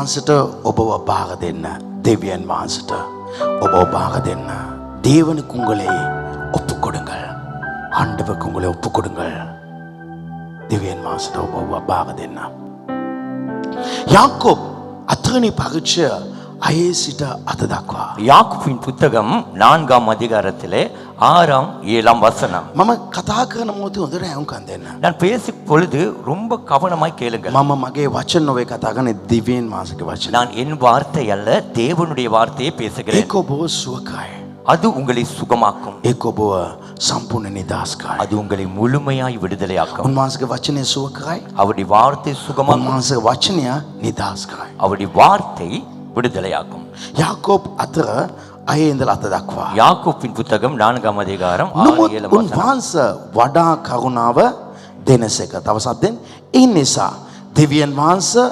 වහන්සේට ඔබව බාර දෙන්න. දෙවියන් වහන්සේට ඔබව බාර දෙන්න. தேவனுக்கு உங்களை ஒப்புக் கொடுங்கள். ஆண்டவருக்கு உங்களை ஒப்புக் கொடுங்கள். දෙවියන් වහන්සේට ඔබව බාර දෙන්න. யாக்கோப் අතරණි පරිච්ඡය 6 සිට 8 දක්වා. யாக்கோபின் புத்தகம் 4ஆம் அதிகாரத்திலே 6ஆம் 7ஆம் வசனம். මම කතා කරන මොහොතේ හොඳට ඇහුම්කන් දෙන්න. நான் பேசும் பொழுது ரொம்ப கவனமாய் கேளுங்கள். මම මගේ වචන නොවේ කතා කරන්නේ දිව්‍යන් වහන්සේගේ වචන. நான் என் வார்த்தை அல்ல தேவனுடைய வார்த்தையை பேசுகிறேன். ඒක ඔබව සුවකයි. அது உங்களை சுகமாக்கும். ඒක ඔබව සම්පූර්ණ නිදහස්කයි. அது உங்களை முழுமையாய் விடுதலையாக்கும். උන්වහන්සේගේ වචනේ සුවකයි. அவருடைய வார்த்தை சுகமாக்கும். උන්වහන්සේගේ වචනය නිදහස්කයි. அவருடைய வார்த்தை விடுதலையாக்கும். யாக்கோப் අතර 6 ඉඳලා 8 දක්වා. யாக்கோபின் புத்தகம் 4ஆம் அதிகாரம் 6 නමුත් 7 வசனம். උන්වහන්සේ වඩා කරුණාව දෙනසේක. තව සද්දෙන් ඒ නිසා දෙවියන් වහන්සේ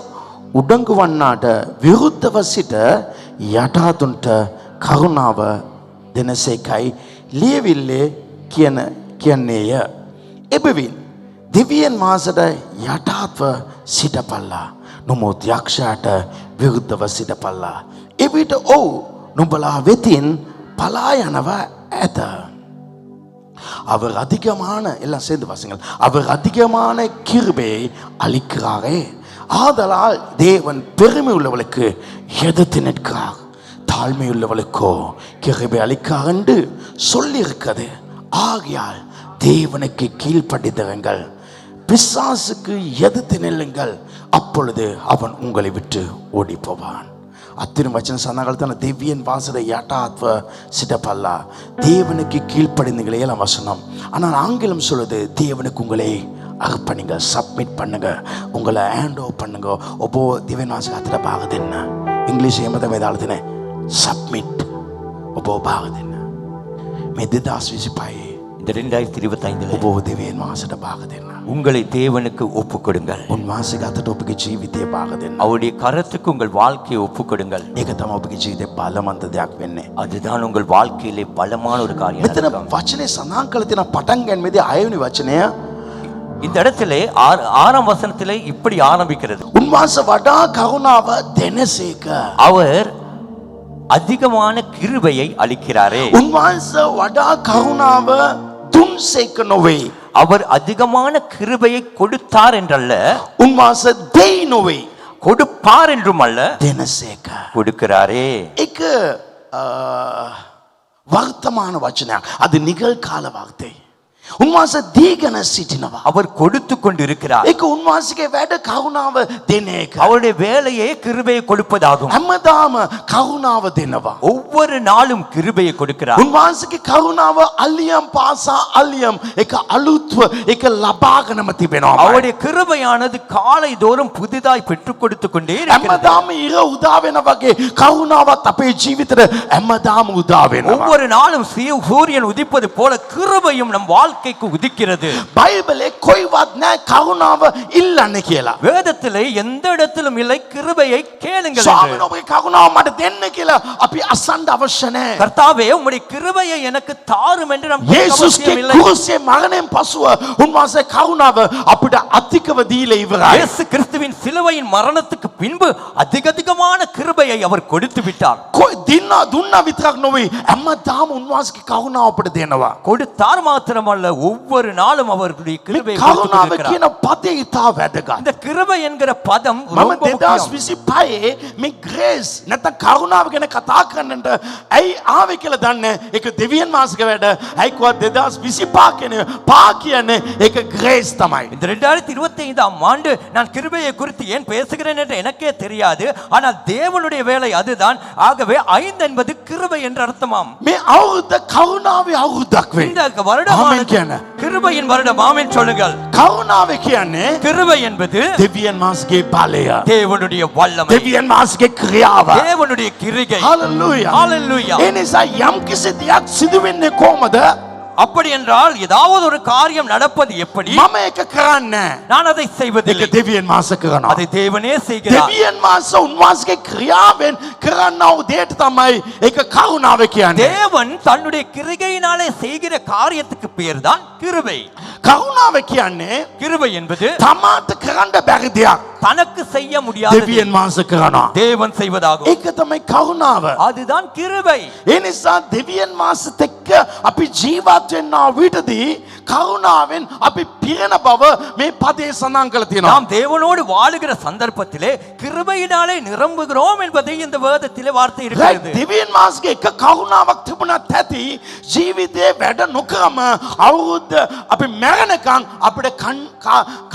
උඩඟු වන්නාට විරුද්ධව සිට යටහතුන්ට කරුණාව දෙනසේකයි ලියවිල්ලේ කියන්නේය. එබැවින් දෙවියන් වහන්සේට යටහත්ව සිටපල්ලා. නමුත් යක්ෂයාට විරුද්ධව සිටපල්ලා. එවිට ඔව් නුඹලා වෙතින් පලා යනවා ඇත. அவர் அதிகமான எல்லாம் சேர்ந்து வாசிங்கள். அவர் அதிகமான கிருபையை அளிக்கிறாரே. ஆதலால் தேவன் பெருமை உள்ளவளுக்கு எதிர்த்து நிற்கிறார். தாழ்மை உள்ளவளுக்கோ கிருபை அளிக்கிறார் என்று சொல்லி இருக்கிறது. ஆகையால் தேவனுக்கு கீழ்ப்படிந்தவங்கள் பிசாசுக்கு எதிர்த்து நில்லுங்கள். அப்பொழுது அவன் உங்களை விட்டு ஓடி போவான். අත්තින වචන සඳහන් කරන දෙවියන් වහන්සේට යටාත්ව සිටපල්ලා. தேவனுக்கு கீழ்ப்படிந்தீங்களே எல்லாம் வசனம். ஆனால் ஆங்கிலம் சொல்லுது தேவனுக்கு உங்களை அர்ப்பணிங்க, சப்மிட் பண்ணுங்க, உங்களை ஹேண்ட் ஓவர் பண்ணுங்க. ඔබ දෙවියන් වහන්සේ අතට බාර දෙන්න. ඉංග්‍රීසියෙන් තමයි දාලා තියෙන්නේ සබ්මිට්. ඔබ බාර දෙන්න. මේ 2025 இந்த 2025 ඔබ දෙවියන් වහන්සේට බාර දෙන්න. உங்களை தேவனுக்கு ஒப்புக் கொடுங்கள். උන්වහන්සේගේ අතට ඔබගේ ජීවිතය බාර දෙන්න. அவருடைய கரத்துக்கு உங்கள் வாழ்க்கையை ஒப்புக் கொடுங்கள். ඒක තමයි ඔබගේ ජීවිතේ බලවන්ත දෙයක් වෙන්නේ. அதுதான் உங்கள் வாழ்க்கையிலே பலமான ஒரு காரியம் මෙතන நடக்கும். වචනේ සඳහන් කරලා තියෙන පටන් ගැනීමේදී 6 වෙනි වචනය இந்த இடத்திலே 6ஆம் வசனத்திலே இப்படி ஆரம்பிக்கிறது. උන්වහන්සේ වඩා කරුණාව දෙනසේක. அவர் அதிகமான கிருபையை அளிக்கிறாரே. උන්වහන්සේ වඩා කරුණාව දුන්සේක නොවේ. அவர் அதிகமான கிருபையை கொடுத்தார் என்றல்ல, උන්වහන්සේ දෙයි නොවේ. கொடுப்பார் என்றும் அல்ல, දෙනසේක. கொடுக்கிறாரே. ඒක වර්තමාන වචනයක්. අද නිගල් කාල වාර්තේ. උන්වහන්සේ දීගෙන සිටිනවා. அவர் கொடுத்து கொண்டிருக்கிறார். ඒක උන්වහන්සේගේ වැඩ කරුණාව දෙන එක. அவருடைய வேலையே கிருபையை கொடுப்பதாகும். හැමදාම කරුණාව දෙනවා. ஒவ்வொரு நாளும் கிருபையை கொடுக்கிறார். උන්වහන්සේගේ කරුණාව අලියම් පාසා අලියම් ඒක අලුත්ව ඒක ලබාගෙනම තිබෙනවා. அவருடைய கிருபையானது காலை தோறும் புதிதாய் பெற்றுக் கொடுத்து கொண்டே இருக்கிறது. හැමදාම ඉර උදා වෙන වගේ කරුණාවත් අපේ ජීවිතේ හැමදාම උදා වෙනවා. ஒவ்வொரு நாளும் சூரியன் உதிப்பது போல கிருபையும் நம் வாழ்க்கைக்கு உதிக்கிறது. බයිබලේ කොයිවත් නැහැ කරුණාව ඉල්ලන්නේ කියලා. வேதத்திலே எந்த இடத்திலும் இல்லை கிருபையை கேளுங்கள் ස්වාමීන් என்று. ඔබේ කරුණාව මට දෙන්න කියලා අපි අසන්න අවශ්‍ය නැහැ. கர்த்தாவே உம்முடைய கிருபையை எனக்கு தாரும் என்று நாம் கேட்க යේසුස්ගේ அவசியம் இல்லை. කුරුසේ මරණයෙන් පසුව උන්වහන්සේ කරුණාව අපිට අධිකව දීලා ඉවරයි. இயேசு கிறிஸ்துவின் சிலுவையின் மரணத்துக்கு பின்பு அதிகமான கிருபையை அவர் கொடுத்து விட்டார். කොයි දුන්නා විතරක් නෙවෙයි හැමදාම උන්වහන්සේගේ කරුණාව අපිට දෙනවා. கொடுத்தார் மாத்திரமல்ல, ஒவ்வொரு நாளும் அவர்களுடைய கிருபையை கொடுத்து කරුණාව கொண்டிருக்கிறார். කියන පදේ ඉතා වැදගත්. இந்த கிருபை என்கிற பதம் මම ரொம்ப முக்கியம். 2025 මේ ග්‍රේස් නැත්නම් කරුණාව ගැන කතා කරන්නට ඇයි ආවේ කියලා දන්නේ. ඒක දෙවියන් වහන්සේගේ වැඩ. ඇයි කොහොමද 2025 කියන්නේ පා කියන්නේ ඒක ග්‍රේස් තමයි. இந்த 2025ஆம் ஆண்டு நான் கிருபையை குறித்து ஏன் பேசுகிறேன் என்று எனக்கே தெரியாது. ஆனால் தேவனுடைய வேலை அதுதான். ஆகவே 5 என்பது கிருபை என்று அர்த்தமாம். මේ අවුරුද්ද කරුණාවේ අවුරුද්දක් වෙයි. இந்த வருடமானது கிருபையின் வருடம். ஆமென் சொல்லுங்கள். කරුණාව කියන්නේ கிருபை என்பது දෙවියන් වහන්සේගේ බලය. தேவனுடைய வல்லமை, දෙවියන් වහන්සේගේ ක්‍රියාව. தேவனுடைய கிருபை. හalleluya. ஹalleluya. ඒ නිසා යම් කිසි දෙයක් සිදු වෙන්නේ කොහමද? அப்படி என்றால் ஏதாவது ஒரு காரியம் நடப்பது எப்படி? මම ඒක කරන්නේ. நான் அதை செய்வதில்லை. ඒක දෙවියන් වහන්සේ කරනවා. அதை தேவனே செய்கிறார். දෙවියන් වහන්සේ උන්වහන්සේගේ ක්‍රියාවෙන් කරනා වූ දෙයට තමයි ඒක කරුණාව කියන්නේ. தேவன் தன்னுடைய கிருபையினாலே செய்கிற காரியத்துக்கு பேர்தான் கிருபை. කරුණාව කියන්නේ கிருபை என்பது තමාට කරන්න බැරි දෙයක් தனக்கு செய்ய முடியாது දෙවියන් වහන්සේ කරනවා. தேவன் செய்வதாகும். ඒක තමයි කරුණාව. அதுதான் கிருபை. ඒ නිසා දෙවියන් වහන්සේත් එක්ක අපි ජීවත් වෙනා විටදී කරුණාවෙන් අපි පිරෙන බව මේ පදේ සඳහන් කරලා තියෙනවා. நாம் தேவனோடு வாழுகிற சந்தர்ப்பத்திலே கிருபையினாலே நிரம்புகிறோம் என்பதை இந்த வேதத்திலே வார்த்தை இருக்கிறது. දෙවියන් වහන්සේගේ එක කරුණාවක් තිබුණත් ඇති ජීවිතේ වැඩ නොකරම අවුරුද්ද අපි මැරෙනකන් අපිට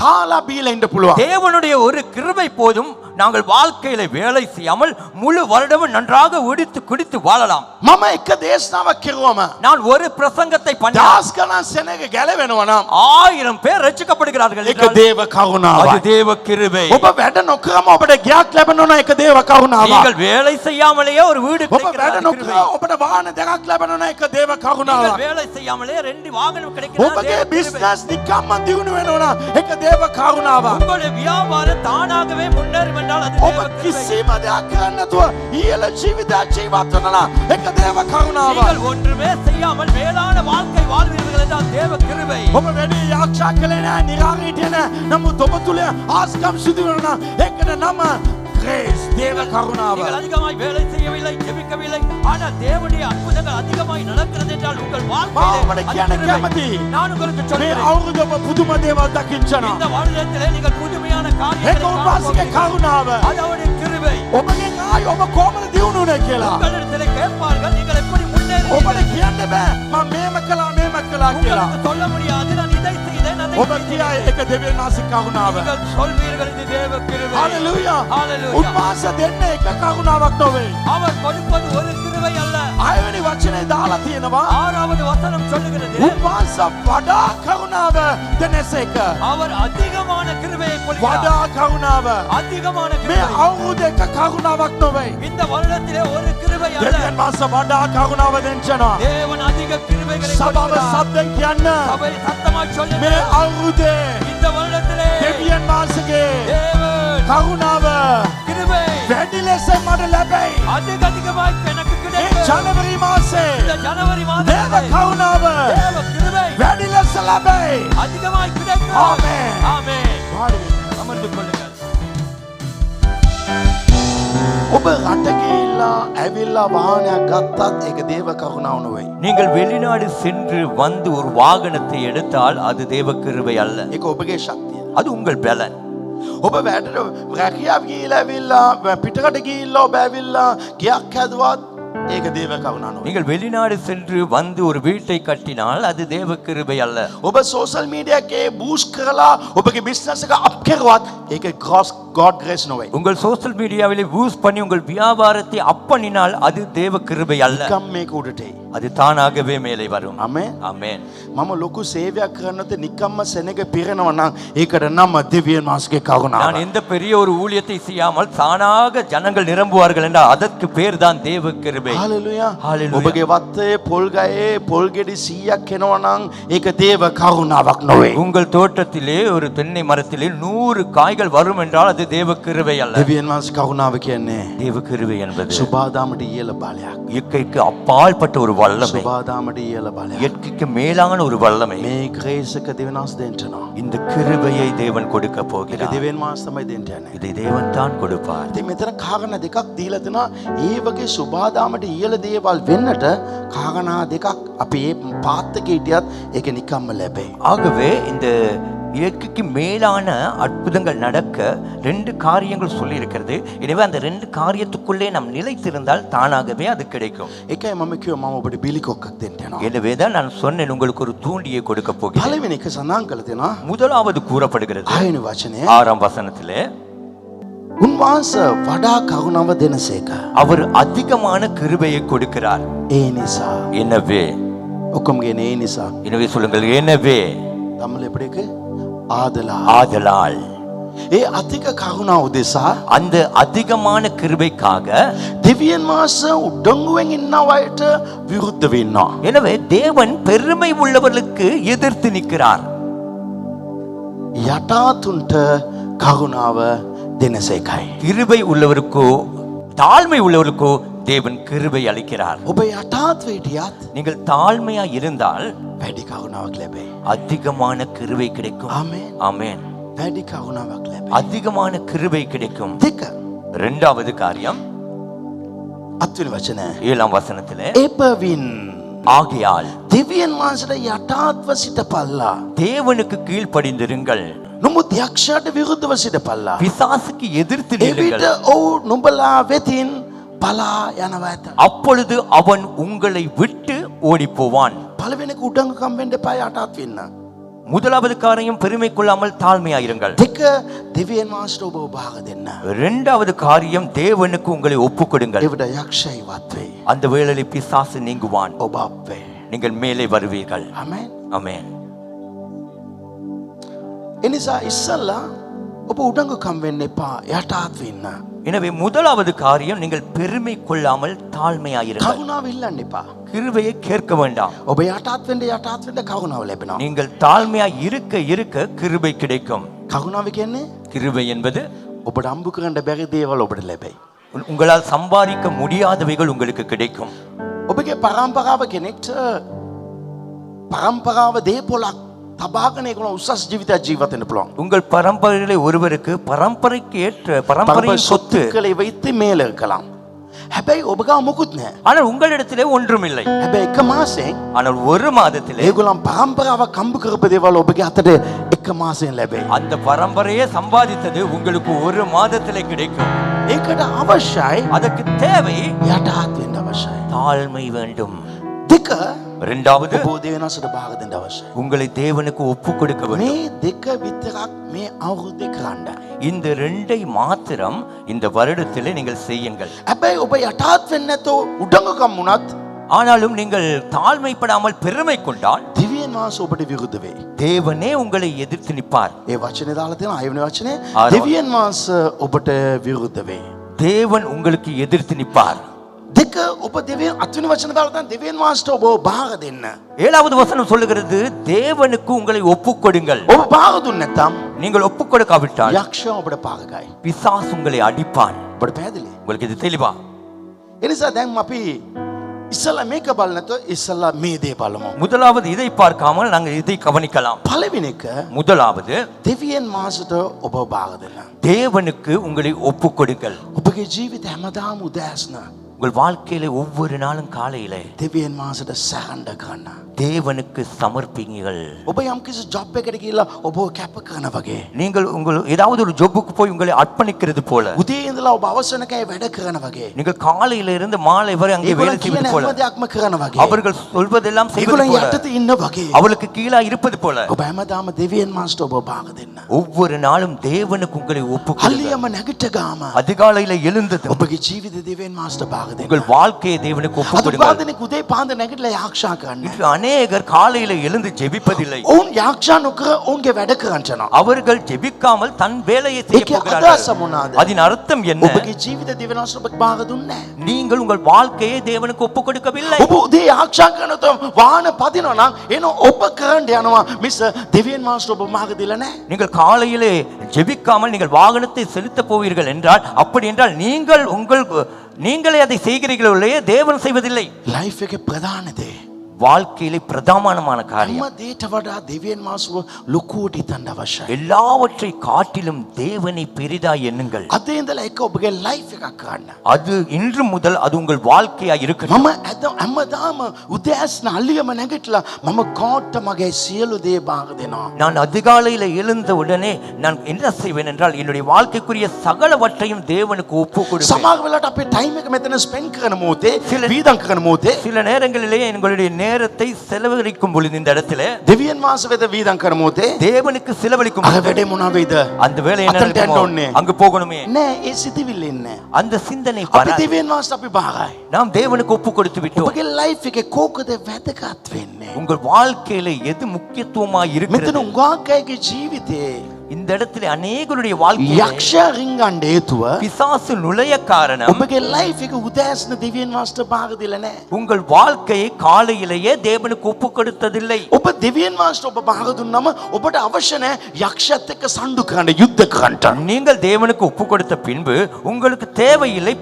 කාලා බීලා ඉන්න පුළුවන්. தேவனுடைய ஒரு கிருபை போதும் நாங்கள் வாழ்க்கையில வேலை செய்யாமல் முழு வருடமும் நன்றாக உடித்து குடித்து வாழலாம். මම එක දේශනාවක් කෙරුවම நான் ஒரு பிரசங்கத்தை பண்ணால் දහස් ගණන් සෙනග ගැලවෙනවා නම් 1000 பேர் ரட்சிக்கப்படுகிறார்கள் ඒක என்றால் දේව කරුණාවයි. அது தேவ கிருபை. ඔබ වැඩ නොකරම ඔබට ගයක් ලැබෙනවා නම් ඒක දේව කරුණාවයි. நீங்கள் வேலை செய்யாமலேயே ஒரு வீடு ඔබ වැඩ கிடைக்கிறது නොකර கிருபை. ඔබට වාහන දෙකක් ලැබෙනවා නම් ඒක දේව நீங்கள் කරුණාවයි. வேலை செய்யாமலே 2 வாகனம் கிடைக்கிறது ඔබගේ බිස්නස් නිකම්ම දියුණු වෙනවා නම් ඒක දේව කරුණාවයි. உங்களுடைய வியாபாரம் தானாகவே முன்னேறும் என்றால் அது ඔබ தேவ கிருபை. කිසිම දෙයක් කරන්නේ නැතුව ඊළ ජීවිතයක් ජීවත් වෙනවා නම් ඒක දේව කරුණාවයි. நீங்கள் ஒன்றுமே செய்யாமல் மேலான வாழ்க்கை வாழ்வீர்கள் என்றால் தேவ கிருபை. ඔබ වැඩි යාක්ෂා කළේ නැහැ නිරාගීටිය නැහැ. නමුත් ඔබ තුල ආස්කම් සිදු වෙනවා නම් ඒකට නම grace දේව කරුණාව. நீங்கள் அதிகமாய் வேலை செய்யவில்லை, ஜெபிக்கவில்லை, ஆனால் தேவனுடைய அற்புதங்கள் அதிகமாய் நடக்கிறது என்றால் உங்கள் வாழ்க்கையிலே மாவட அது கியான கிருபை. கமதி. நான் உங்களுக்கு මේ சொல்கிறேன், අවුරුද්ද ඔබ පුදුම දේවල් දකින්නවා. இந்த வருடத்திலே நீங்கள் புதுமையான ඒක காரியங்களை උන්වහන්සේගේ காண කරුණාව. அது அவருடைய கிருபை. ඔබගෙන් ආයි ඔබ කොහමද දියුණුනේ කියලා. உங்களிடத்திலே கேட்பார்கள், நீங்கள் எப்படி ඔබට முன்னேறுவீர்கள்? කියන්න බෑ මම මේම කළා කියලා. உங்களுக்கு சொல்ல முடியாது, நான் இதை செய்தேன், அதை ඔබ செய்தேன். කියයි ඒක දෙවියන් වහන්සේ කරුණාව. நீங்கள் சொல்வீர்கள், இது தேவ கிருபை. හalleluya. Hallelujah. උන්වහන්සේ දෙන්නේ එක කරුණාවක් නොවේ. அவர் கொடுப்பது ஒரு கிருபை அல்ல. 6 වෙනි වචනේ දාලා තියෙනවා 6வது வசனம் சொல்லுகிறது, උන්වහන්සේ වඩා කරුණාව දෙනසේක. அவர் அதிகமான கிருபையை பொழிகிறார். වඩා කරුණාව. அதிகமான මේ கிருபை. අවුරුද්ද එක කරුණාවක් නොවේ. இந்த வருடத்திலே ஒரு கிருபை அல்ல, දෙවියන් වහන්සේ වඩා කරුණාව දෙන්නවා. தேவன் அதிக கிருபைகளை සබව கொடுக்கிறார். සද්දෙන් කියන්න சபை சத்தமாய் சொல்லுங்க, මේ අවුරුද්දේ இந்த வருடத்திலே දෙවියන් වහන්සේගේ தேவன் කරුණාව கிருபை වැඩි ලෙස මට ලැබෙයි. அதிகமாய் எனக்கு ඒ கிடைக்கும். ජනවරි මාසේ இந்த ஜனவரி දේව மாதத்திலே කරුණාව தேவ கிருபை වැඩි ලෙස ලැබෙයි. அதிகமாய் கிடைக்கும். ஆமென். ஆமென். වාඩි වෙන්න. அமர்ந்து கொள்ளுங்கள். ඔබ රට ගිහිල්ලා ඇවිල්ලා වාහනයක් ගත්තත් ඒක දේව කරුණාව නෙවෙයි. நீங்கள் வெளிநாடு சென்று வந்து ஒரு வாகனத்தை எடுத்தால் அது தேவ கிருபை அல்ல, ඒක ඔබගේ ශක්තිය. அது உங்கள் பலன். ඔබ වැඩට රැකියාව ගිහිල්ලා ඇවිල්ලා පිටකට ගිහිල්ලා ඔබ ඇවිල්ලා ගියක් හැදුවත් ඒක දේව කරුණාව නෙවෙයි. நீங்கள் வெளிநாடு சென்று வந்து ஒரு வீட்டை கட்டினால் அது தேவ கிருபை அல்ல. ඔබ සෝෂල් මීඩියා එකේ බූස්ට් කරලා ඔබගේ බිස්නස් එක අප් කරුවත් ඒක God grace නෙවෙයි. உங்கள் சோஷியல் மீடியாவிலே பூஸ்ட் பண்ணி உங்கள் வியாபாரத்தை அப் பண்ணினால் அது தேவ கிருபை அல்ல, නිකම් මේක උඩට එයි. அது தானாகவே மேலே வரும். ආමේන්. ஆமென். මම ලොකු සේවයක් කරනකොට නිකම්ම සෙනග පිරෙනවා නම් ඒකට නම දෙවියන් වහන්සේගේ කරුණාව. நான் எந்த பெரிய ஒரு ஊழியத்தை செய்யாமல் தானாக ஜனங்கள் நிரம்புவார்கள் என்றால் அதற்கு பேர் தான் தேவ கிருபை. හalleluya. Hallelujah. ඔබගේ වත්තේ පොල් ගහේ පොල් ගෙඩි 100ක් එනවා නම් ඒක දේව කරුණාවක් නෙවෙයි. உங்கள் தோட்டத்திலே ஒரு தென்னை மரத்திலே 100 காய்கள் வரும் என்றால் அது தேவ கிருபை அல்ல. දෙවියන් වහන්සේ කරුණාව කියන්නේ தேவ கிருபை என்பது සුබාදාමට ඉහළ බලයක්. இயற்கைக்கு அப்பாற்பட்ட ஒரு வல்லமை, සුබාදාමට ඉහළ බලයක්. இயற்கைக்கு மேலான ஒரு வல்லமை. මේ ග්‍රේස් එක දෙවියන් වහන්සේ දෙන්නවා. இந்த கிருபையை தேவன் கொடுக்க ඒක போகிறார். දෙවියන් වහන්සේ තමයි දෙන්න යන්නේ. இதை தேவன் தான் கொடுப்பார். ඉතින් මෙතන කාරණා දෙකක් දීලා තිනවා. ඒ වගේ සුබාදාමට ඉහළ දේවල් වෙන්නට කාරණා දෙකක් අපි මේ පාත් එකේ හිටියත් ඒක නිකම්ම ලැබෙයි. ஆகவே இந்த இயற்கைக்கு மேலான அற்புதங்கள் நடக்க 2 காரியங்கள் சொல்லி இருக்கிறது. எனவே அந்த 2 காரியத்துக்குள்ளே நாம் நிலைத்திருந்தால் தானாகவே அது கிடைக்கும். ඒකයි මම කිව්වා මම ඔබට බිලිකොක්කක් දෙන්න යනවා. எனவே தான் நான் சொன்னேன், உங்களுக்கு ஒரு தூண்டியை கொடுக்க போகிறேன். පළවෙනි එක සඳහන් කරලා තියෙනවා. முதலாவது கூறப்படுகிறது 6 වචනේ 6ஆம் வசனத்திலே, උන්වහන්සේ වඩා කරුණාව දෙනසේක. அவர் அதிகமான கிருபையை கொடுக்கிறார். ඒ නිසා எனவே ඔක්කොම කියන ඒ නිසා எனவே சொல்லுங்கள், எனவே தமிழ் எப்படி இருக்கு? ஆதலா. ஆதலால் ඒ අධික කරුණාව උදෙසා அந்த அதிகமான கிருபைக்காக දෙවියන් වහන්සේ උඩඟුවෙන් ඉන්න අයට විරුද්ධ වෙනවා. எனவே தேவன் பெருமை உள்ளவர்களுக்கு எதிர்த்து நிற்கிறார். යටාතුන්ට කරුණාව දෙනසේකයි. கிருபை உள்ளவருக்கோ தாழ்மை உள்ளவருக்கோ தேவன் கிருபை அளிக்கிறார். ඔබ යටාත් වේටියත් நீங்கள் தாழ்மையா இருந்தால் වැඩි කරුණාවක් ලැබෙයි. அதிகமான கிருபை கிடைக்கும். ආමේන්. ஆமென். වැඩි කරුණාවක් ලැබේ. அதிகமான கிருபை கிடைக்கும். දෙක இரண்டாவது காரியம் 8 වෙනි වචනය. 7ஆம் வசனத்திலே එබැවින් ஆகையால் දෙවියන් වහන්සේට යටාත්ව සිටපල්ලා. தேவனுக்கு கீழ்ப்படிந்திருங்கள், නමුත් යක්ෂයාට විරුද්ධව සිටපල්ලා. பிசாசுக்கு எதிர்த்து එවිට நில்லுங்கள், ඔව් නුඹලා වෙතින් පලා යනවා ඇත. அப்பொழுது அவன் உங்களை விட்டு ஓடி போவான். පළවෙනික උඩඟකම් වෙන්න එපා යටාත් වෙන්න. முதலாவது காரியம் பெருமை கொள்ளாமல் தாழ்மையாயிருங்கள். දෙක දෙවියන් වහන්සේට ඔබ භාග දෙන්න. இரண்டாவது காரியம் தேவனுக்கு உங்களை ஒப்புக்கொடுங்கள். එවිට යක්ෂයා ඉවත් වෙයි. அந்த வேளையில் பிசாசு நீங்குவான், ඔබ අප් වෙයි. நீங்கள் மேலே வருவீர்கள். ආමෙන්. ஆமென். එනිසා ඉස්සල්ලා ඔබ උඩඟකම් වෙන්න එපා යටාත් වෙන්න. எனவே முதலாவது காரியம் நீங்கள் பெருமை கொள்ளாமல் தாழ்மையாயிருங்கள். කරුණාව ඉල්ලන්න එපා. கிருபையை கேட்க வேண்டாம். ඔබ යටාත් වෙන්න කරුණාව ලැබෙනවා. நீங்கள் தாழ்மையா இருக்க இருக்க கிருபை கிடைக்கும். කරුණාව කියන්නේ கிருபை என்பது ඔබට අම්බු කරන්න බැරි දේවල් ඔබට ලැබෙයි. உங்களால் சம்பாதிக்க முடியாதவைகள் உங்களுக்கு கிடைக்கும். ඔබගේ පරම්පරාව කෙනෙක්ට පරම්පරාව දේපොලක් තබාගෙන ඒකන උසස් ජීවිතයක් ජීවත් වෙන්න පුළුවන්. உங்கள் பரம்பரையிலே ஒருவருக்கு பரம்பரைக்கு ஏற்ற பரம்பரையின் சொத்து சொத்துக்களை வைத்து மேல இருக்கலாம். හැබැයි ඔබ ගාව මොකුත් නැහැ. ஆனால் உங்களிடத்திலே ஒன்றும் இல்லை. හැබැයි එක මාසෙන් ஆனால் ஒரு மாதத்திலே ඒගොල්ලන් පරම්පරාවක් කම්බු කරපු දේවල් ඔබගේ අතට එක මාසෙන් ලැබෙයි. அந்த பரம்பரையே சம்பாதித்தது உங்களுக்கு ஒரு மாதத்திலே கிடைக்கும். ඒකට අවශ්‍යයි அதற்கு தேவை යටාත් වෙන්න අවශ්‍යයි. தாழ்மை வேண்டும். දෙක இரண்டாவது ඔබ දෙවියන්ට භාග දෙන්න අවශ්‍යයි. உங்களை தேவனுக்கு ஒப்பு கொடுக்க வேண்டும். මේ දෙක විතරක් මේ අවුරුද්දේ කරන්න. இந்த ரெண்டை மாத்திரம் இந்த வருடத்திலே நீங்கள் செய்யுங்கள். හැබැයි ඔබ යටාත් වෙන්නේ නැතෝ උඩඟකම් වුණත් ஆனாலும் நீங்கள் தாழ்மைப்படாமல் பெருமை கொண்டால் දිව්‍යන් වහන්සේ ඔබට විරුද්ධ වෙයි. தேவனே உங்களை எதிர்த்து நிற்பார். ඒ වචනේ දාලා තියෙනවා 6 වෙනි වචනේ ආරෝ. දිව්‍යන් වහන්සේ ඔබට විරුද්ධ වෙයි. தேவன் உங்களுக்கு எதிர்த்து நிற்பார். දෙක ඔබ දෙවියන් 8 වෙනි වචන දාලා තියෙන දිව්‍යන් වහන්සේට ඔබ භාග දෙන්න. ஏழாவது வசனம் சொல்லுகிறது தேவனுக்கு உங்களை ஒப்புக் கொடுங்கள். ඔබ භාග දුන්නේ නැත්නම් நீங்கள் ஒப்புக் கொடுக்காவிட்டால் යක්ෂයා ඔබට පාගයි. பிசாசு உங்களை அடிப்பான். ඔබට පැහැදිලි? உங்களுக்கு இது தெளிவா? ඒ නිසා දැන් අපි ඉස්සලා මේක බලන්න නැතෝ ඉස්සලා මේ දේ බලමු. முதலாவது இதை பார்க்காமல் நாங்கள் இதை கவனிக்கலாம். පළවෙනි එක முதலாவது දෙවියන් වහන්සේට ඔබ භාග දෙන්න. தேவனுக்கு உங்களை ஒப்புக் கொடுங்கள். ඔබගේ ජීවිතය හැමදාම උදෑසන உங்கள் வாழ்க்கையில ஒவ்வொரு நாளும் காலையிலே දෙවියන් වහන්සේට සැකණ්ඩ කරන්න. தேவனுக்கு சமர்ப்பிங்கள். ඔබ යම් කිසි ජොබ් එකකට ගිහලා ඔබ කැප කරන වගේ. நீங்கள் உங்கள் ஏதாவது ஒரு ஜொப்புக்கு போய் உங்களை அர்ப்பணிக்கிறது போல, උදේ ඉඳලා ඔබ අවසර වෙනකන් වැඩ කරන වගේ. நீங்கள் காலையில இருந்து மாலை வரை அங்கே வேலை ඒගොල්ලෝ කියන செய்வது போல, හැම දෙයක්ම කරන වගේ. அவர்கள் சொல்வதெல்லாம் செய்வது ඒගොල්ලෝ போல, යටතේ ඉන්න වගේ. அவளுக்கு கீழா இருப்பது போல ඔබ හැමදාම දෙවියන් වහන්සේට ඔබ භාග දෙන්න. ஒவ்வொரு நாளும் தேவனுக்கு உங்களை ஒப்புக் கொடுங்கள். හල්ලියම නැගිට ගාම அதிகாலையில எழுந்தது ඔබගේ ජීවිත දෙවියන් වහන්සේට භාග දෙන්න. உங்கள் வாழ்க்கையை தேவனுக்கு ஒப்புக் අද கொடுங்கள். පාන්දරේ උදේ පාන්දර නැගිටලා යාක්ෂා කරන්න. இன்று அநேகர் காலையில எழுந்து ஜெபிப்பதில்லை. ඔවුන් යාක්ෂා නොකර ඔවුන්ගේ වැඩ කරන්න යනවා. அவர்கள் ஜெபிக்காமல் தன் வேலையை செய்ய ඒකේ போகிறார்கள். අදහස මොනවාද? அதன் அர்த்தம் என்ன? ඔබගේ ජීවිත දෙවියන් වහන්සේට ඔබ භාග දුන්නේ නැහැ. நீங்கள் உங்கள் வாழ்க்கையை தேவனுக்கு ஒப்புக் கொடுக்கவில்லை. ඔබ උදේ යාක්ෂා කරනතො වාහන පදිනවා නම් එන ඔබ කරන්න යනවා මිස දෙවියන් වහන්සේට ඔබ භාග දෙලා නැහැ. நீங்கள் காலையிலே ஜெபிக்காமல் நீங்கள் வாகனத்தை செலுத்த போவீர்கள் என்றால், அப்படி என்றால் நீங்களே அதை செய்கிறீர்களோ இல்லையே, தேவன் செய்வதில்லை. ලයිෆ් එකේ ප්‍රධාන දේ வாழ்க்கையிலே பிரதானமான காரியம் හැම දේට වඩා දෙවියන් වහන්සේව ලොකුවට හිතන්න අවශ්‍යයි. எல்லாவற்றை காட்டிலும் தேவனை பெரிதாய் எண்ணுங்கள். අද ඉඳලා එක ඔබගේ ලයිෆ් එකක් ගන්න. அது இன்று முதல் அது உங்கள் வாழ்க்கையா இருக்கட்டும். මම හැමදාම උදෑසන අල්ලියම නැගිටලා මම කාට මගේ සියලු දේ භාග දෙනවා. நான் அதிகாலையில எழுந்த உடனே நான் என்ன செய்வேன் என்றால், என்னுடைய வாழ்க்கைக்குரிய சகலவற்றையும் தேவனுக்கு ஒப்பு கொடுப்பேன். සමහර වෙලාවට අපේ ටයිම් එක මෙතන ස්පෙන්ඩ් කරන මොහොතේ වීදම් කරන මොහොතේ சில நேரங்களிலே எங்களுடைய நேரத்தை செலவழிக்கும் பொழுது இந்த இடத்துல දෙවියන් වහන්සේ වෙත වීදම් කරන මොහොතේ தேவனுக்கு செலவழிக்கும் අර பொழுது වැඩේ මොනවා වෙයිද? அந்த வேலை என்ன අතට යන්න நடக்குமோ? ඕනේ. அங்கு போகணுமே. නෑ ඒ සිතිවිල්ල ඉන්නේ. அந்த சிந்தனை අපි வராது. දෙවියන් වහන්සේට අපි භාගයි. நாம் தேவனுக்கு ஒப்பு கொடுத்து விட்டோம். ඔබගේ ලයිෆ් එකේ කෝකද වැදගත් වෙන්නේ? உங்கள் வாழ்க்கையில எது முக்கியத்துவமா මෙතන இருக்கிறது? උගාක් අයගේ ජීවිතේ இந்த இடத்துல அநேகருடைய வாழ்க்கையில යක්ෂයා රින්ගන්න හේතුව பிசாசு நுழைய காரணம், ඔබගේ ලයිෆ් එක උදෑසන දෙවියන් වහන්සේට භාග දෙලා නැහැ. உங்கள் வாழ்க்கையை காலையிலேயே தேவனுக்கு ஒப்பு கொடுத்ததில்லை. ඔබ දෙවියන් වහන්සේට ඔබ භාග දුන්නම ඔබට අවශ්‍ය නැහැ යක්ෂයත් එක්ක සම්ඩු කරන්න යුද්ධ කරන්න. நீங்கள் தேவனுக்கு ஒப்பு கொடுத்த பின்பு உங்களுக்கு தேவையில்லை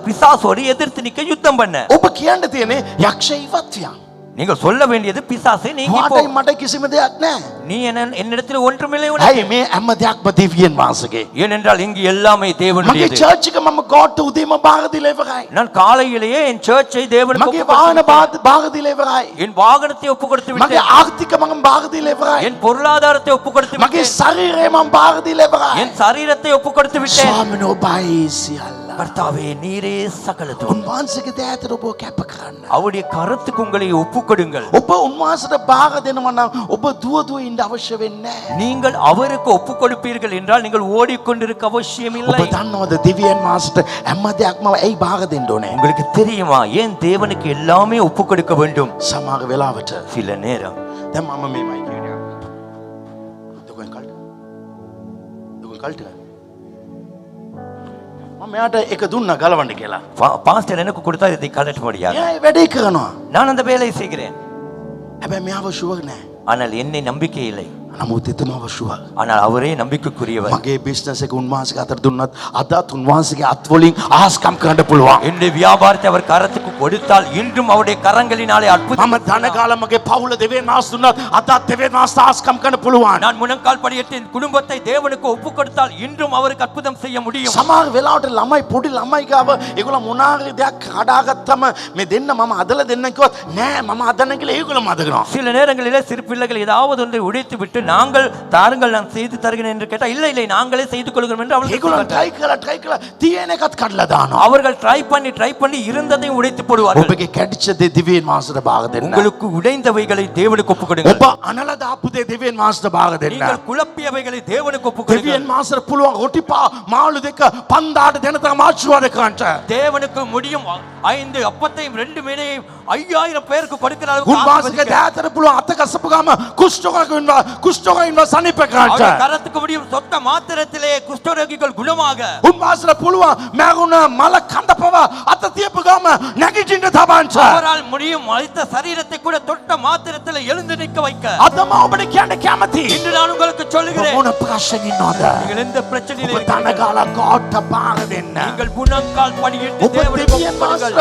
பிசாசோடு எதிர்த்து நிக்க யுத்தம் பண்ண. ඔබ කියන්න තියෙන්නේ යක්ෂය ඉවත් වියන්. நீங்கள் சொல்ல வேண்டியது பிசாசே நீங்கி போ. වාටයි මට කිසිම දෙයක් නැහැ. நீ என்னிடத்தில் ஒன்றுமில்லை ඇයි உனக்கு. මේ හැම දෙයක්ම දෙවියන් වහන්සේගේ. ஏனென்றால் இங்கு எல்லாமே මගේ தேவனுடையது. චර්ච් එක මම ගෝඩ්ට උදේම භාග දීලා ඉවරයි. நான் காலையிலேயே என் சர்ச்சை தேவனுக்கு මගේ ஒப்புக் கொடுத்து වාහන விட்டேன். භාග දීලා ඉවරයි. என் வாகனத்தை ஒப்புக் கொடுத்து මගේ விட்டேன். ආර්ථික මම භාග දීලා ඉවරයි. என் பொருளாதாரத்தை ஒப்புக் கொடுத்து මගේ விட்டேன். ශරීරය මම භාග දීලා ඉවරයි. என் சரீரத்தை ஒப்புக் கொடுத்து விட்டேன். ස්වාමීන් ඔබයි සියල්ල. கர்த்தாவே நீரே சகலதும். උන්වහන්සේගේ දෑතට ඔබ කැප කරන්න. அவருடைய கருத்துக்கு உங்களை ஒப்புக் கொடுங்கள். ඔබ උන්වහන්සේට භාග දෙනවා නම් ඔබ දුව දුව ඉන්න අවශ්‍ය වෙන්නේ නැහැ. நீங்கள் அவருக்கு ஒப்புக் கொடுப்பீர்கள் என்றால் நீங்கள் ஓடிக்கொண்டிருக்க அவசியம் இல்லை. ඔබ දන්නවද දෙවියන් වහන්සේට හැම දෙයක්ම ඇයි භාග දෙන්න ඕනේ? உங்களுக்கு தெரியுமா ஏன் தேவனுக்கு எல்லாமே ஒப்புக் கொடுக்க வேண்டும்? සමහර වෙලාවට சில நேரம் දැන් මම මේ මයික් එකට දුකෙන් කල්ට දුකෙන් කල්ට මම මෙයාට එක දුන්නා ගලවන්න කියලා. பாஸ்டர் எனக்கு கொடுத்தா இதை கலட்ட முடியாது. එයා වැඩේ කරනවා. நான் அந்த வேலையை செய்கிறேன். හැබැයි මෙයාව ෂුවර් නෑ. ஆனால் என்னை நம்பிக்கை இல்லை. නමුත් එතුමාව ෂුවර්. ஆனால் அவரே நம்பிக்கைக்குரியவர். මගේ බිස්නස් එක උන්වහන්සේගේ අතට දුන්නත් අදත් උන්වහන්සේගේ අත් වලින් ආස්කම් කරන්න පුළුවන්. என்னுடைய வியாபாரத்தை அவர் கரத்துக்கு கொடுத்தால் இன்றும் அவருடைய கரங்களினாலே அற்புதம். මම ධන කාලා මගේ පවුල දෙවියන් වහන්සේ දුන්නත් අදත් දෙවියන් වහන්සේ ආස්කම් කරන්න පුළුවන්. நான் முழங்கால் படியிட்டு என் குடும்பத்தை தேவனுக்கு ஒப்புக் கொடுத்தால் இன்றும் அவருக்கு அற்புதம் செய்ய முடியும். සමහර වෙලාවට ළමයි පොඩි ළමයි ගාව ඒගොල්ලෝ මොනාරි දෙයක් කඩාගත්තම මේ දෙන්න මම අදලා දෙන්න කිව්වොත් නෑ මම අදන්න කියලා ඒගොල්ලෝ අදනවා. சில நேரங்களிலே சிறு பிள்ளைகள் ஏதாவது ஒன்றை உடைத்து விட்டு நாங்கள் தாருங்கள் நான் செய்து தருகிறேன் என்று கேட்டால் இல்லை இல்லை நாங்களே செய்து கொள்கிறோம் என்று அவர்கள் ඒගොල්ලෝ சொல்வார்கள். ට්‍රයි කරලා තියෙන එකත් කඩලා දානවා. அவர்கள் ட்ரை பண்ணி இருந்ததையும் உடைத்து போடுவார்கள். ඔබගේ කැඩිච්ච දේ දෙවියන් වහන්සේට භාග දෙන්න. உங்களுக்கு உடைந்தவைகளை தேவனுக்கு ஒப்புக் கொடுங்கள். ඔබ අනලා දාපු දේ දෙවියන් වහන්සේට භාග දෙන්න. நீங்கள் குழப்பியவைகளை தேவனுக்கு ஒப்புக் கொடுங்கள். දෙවියන් වහන්සේට පුළුවන් රොටිපා මාළු දෙක 5000ට දෙන තරම් ආශිර්වාද කරන්න. தேவனுக்கு முடியும் 5 அப்பத்தையும் 2 மீனையும் 5000 பேருக்கு கொடுக்கிற அளவுக்கு උන්වහන්සේගේ දෑතට පුළුවන් අත කසපු ගම කුෂ්ඨෝගයින්ව සනීප කරන්න. அவருடைய கரத்துக்கு முடியும் சொத்த மாத்திரத்திலே குஷ்டரோகிகள் குணமாக. උන්වහන්සේට පුළුවන් මැරුණ මල කඳ පවා අත තියපු ගම නැගිටින්න තබන්න. அவரால் முடியும் மரித்த சரீரத்தை கூட தொட்ட மாத்திரத்திலே எழுந்து நிற்க வைக்க. අදම ඔබට කියන්න කැමති. இன்று நான் உங்களுக்கு சொல்லுகிறேன். මොන ප්‍රශ්න ඉන්නවද? நீங்கள் எந்த பிரச்சனையிலும் ඔබ තනගාලා ගෝඩ්ට භාග දෙන්න. நீங்கள் முழங்கால் படியிட்டு ඔබ தேவனுக்கு දෙවියන් ஒப்புக் கொடுங்கள். වහන්සේට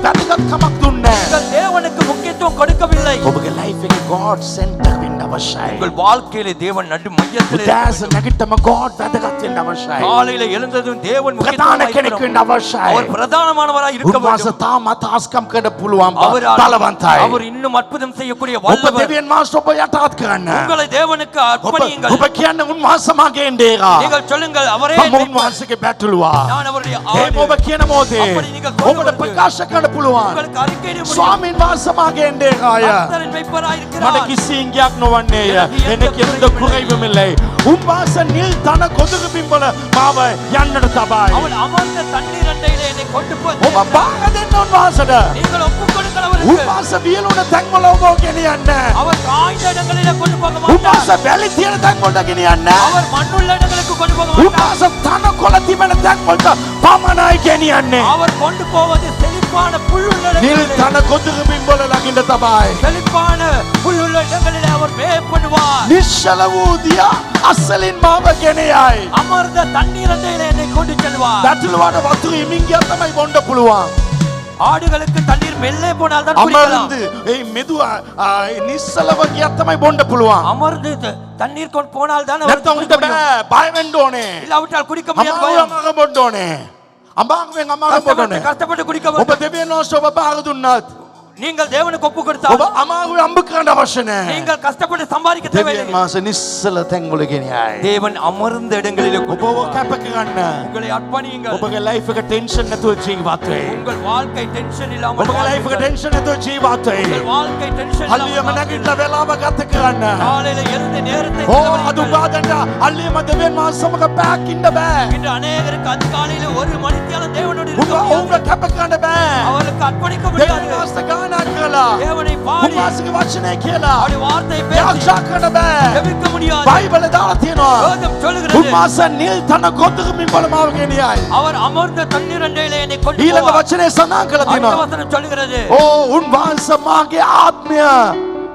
වැදගත්කමක් දුන්නේ නැහැ. நீங்கள் தேவனுக்கு முக்கியத்துவம் கொடுக்கவில்லை. ඔබගේ ලයිෆ් එකේ ගෝඩ් සෙන්ටර් වෙන්න අවශ්‍යයි. உங்கள் வாழ்க்கையிலே தேவன் நடு மையத்திலே උදෑස නැගිටම ගෝඩ් වැදගත් වෙන්න අවශ්‍යයි. காலையில எழுந்ததும் தேவன் ප්‍රධාන முக்கியத்துவம் කෙනෙක් වෙන්න අවශ්‍යයි. அவர் பிரதானமானவராய் இருக்க උන්වහන්සේ வேண்டும். තාමත් ආස්කම් කරන්න පුළුවන් அவரால் බලවන්තයි. அவர் இன்னும் அற்புதம் செய்யக்கூடிய ඔබ வல்லவர். දෙවියන් වහන්සේ ඔබ යටත් කරන්න. உங்களை தேவனுக்கு அர்ப்பணியுங்கள். ඔබ කියන්න උන්වහන්සේ මගේ එන්නේරා. நீங்கள் சொல்லுங்கள் அவரே මම උන්වහන්සේගේ බැටළුවා. நான் அவருடைய එහෙම ඔබ ஆடு. කියන මොහොතේ அப்படி நீங்கள் சொல்லும் ඔබට பொழுது ප්‍රකාශ කරන්න පුළුවන්. உங்களுக்கு அறிக்கையிட முடியும். ස්වාමීන් වහන්සේ මගේ එන්නේරාය. கர்த்தரின் மெய்ப்பராய் මට இருக்கிறார். කිසි ඉඟියක් නොවන්නේය. எனக்கு எந்த குறைவும் இல்லை. උන්වහන්සේ නිල් තන කොදුරු පිඹල මාව යන්නට තබයි. அவன் அமர்ந்த தண்ணீர் அண்டையிலே என்னை கொண்டு போய் ඔබ භාග දෙන්න උන්වහන්සේට. நீங்கள் ஒப்புக் கொடுங்கள் அவருக்கு. උන්වහන්සේ වියලුණ තැන් වල ඔබ ගෙනියන්න. அவர் காய்ந்த இடங்களிலே கொண்டு போக மாட்டார். උන්වහන්සේ වැලි තියෙන තැන් වලට ගෙනියන්න. அவர் மண்ணுள்ள இடங்களுக்கு கொண்டு போக மாட்டார். උන්වහන්සේ තන කොළ තිබෙන තැන් වලට පමණයි ගෙනියන්නේ. அவர் கொண்டு போவது செழிப்பான புல்லுள்ள නිල් இடங்களிலே. තන කොදුරු පිඹල ළඟින්ද තබයි. செழிப்பான புல்லுள்ள இடங்களிலே அவர் மேய்ப்படுவார். නිශ්චල වූ දියා අස්සලින් මාව ගෙනයයි. அமர்ந்த தண்ணீர் அண்டையிலே என்னை கொண்டு செல்வார். බැටළුවාට වතුර හිමින් ගියත් තමයි බොන්න පුළුවන්. ஆடுகளுக்கு தண்ணீர் மெல்லே போனால் தான் குடிக்கலாம். අමරந்து ඒ මෙදුව නිස්සලව ගියත් තමයි බොන්න පුළුවන්. அமர்ந்து தண்ணீர் கொண்டு போனால் தான் නැත්නම් උන්ට බෑ බය වෙන්න ඕනේ. இல்லாவிட்டால் குடிக்க முடியாது பயம். අමාරුවෙන් බොන්න ඕනේ. අමාරුවෙන් බොන්න ඕනේ. கஷ்டப்பட்டு குடிக்க ඔබ දෙවියන් වහන්සේ ඔබ බාර දුන්නත් நீங்கள் தேவனுக்கு ஒப்பு ඔබ கொடுத்தால் අමාරුවෙන් අම්බ කරන්න අවශ්‍ය නැහැ. நீங்கள் கஷ்டப்பட்டு சம்பாதிக்க දෙවියන් தேவையில்லை. වහන්සේ නිස්සල තැන් වල ගෙනියයි. தேவன் அமர்ந்த இடங்களிலே ඔබව කැප කරන්න. உங்களை அர்ப்பணியுங்கள். ඔබගේ ලයිෆ් එක ටෙන්ෂන් නැතුව ජීවත් වෙයි. உங்கள் வாழ்க்கை டென்ஷன் இல்லாமல் ඔබගේ ලයිෆ් එක வாழுங்கள். ටෙන්ෂන් නැතුව ජීවත් වෙයි. உங்கள் வாழ்க்கை டென்ஷன் අල්ලියම இல்லாமல் නැගිටලා වෙලාව ගත කරන්න. காலையில எழுந்து நேரத்தை ඕ අද செலவழியுங்கள். උපාදන්න අල්ලියම දෙවියන් වහන්සේ සමග පැයක් ඉන්න බෑ. இன்று அநேகருக்கு அதிகாலையில ஒரு மணித்தியாலம் தேவனோடு இருக்க ඔබ முடியாது. ඔවුන්ව කැප කරන්න බෑ. அவருக்கு அர்ப்பணிக்க දෙවියන් முடியாது. වහන්සේ ගානා කරලා தேவனை பாடி උන්වහන්සේගේ වචනය කියලා அவருடைய வார்த்தை பேசி යාක්ෂා කරන්න බෑ. ஜெபிக்க முடியாது. බයිබලේ දාලා තියෙනවා. வேதம் சொல்லுகிறது උන්වහන්සේ නිල් තන ගොදුරුමින් බල මාව ගෙනියයි. அவர் அமர்ந்த தண்ணீர் அண்டையிலே என்னை கொண்டு ඊළඟ போவார். වචනේ සඳහන් කරලා அடுத்த තියෙනවා. வசனம் சொல்லுகிறது ඕ උන්වහන්සේ මාගේ ආත්මය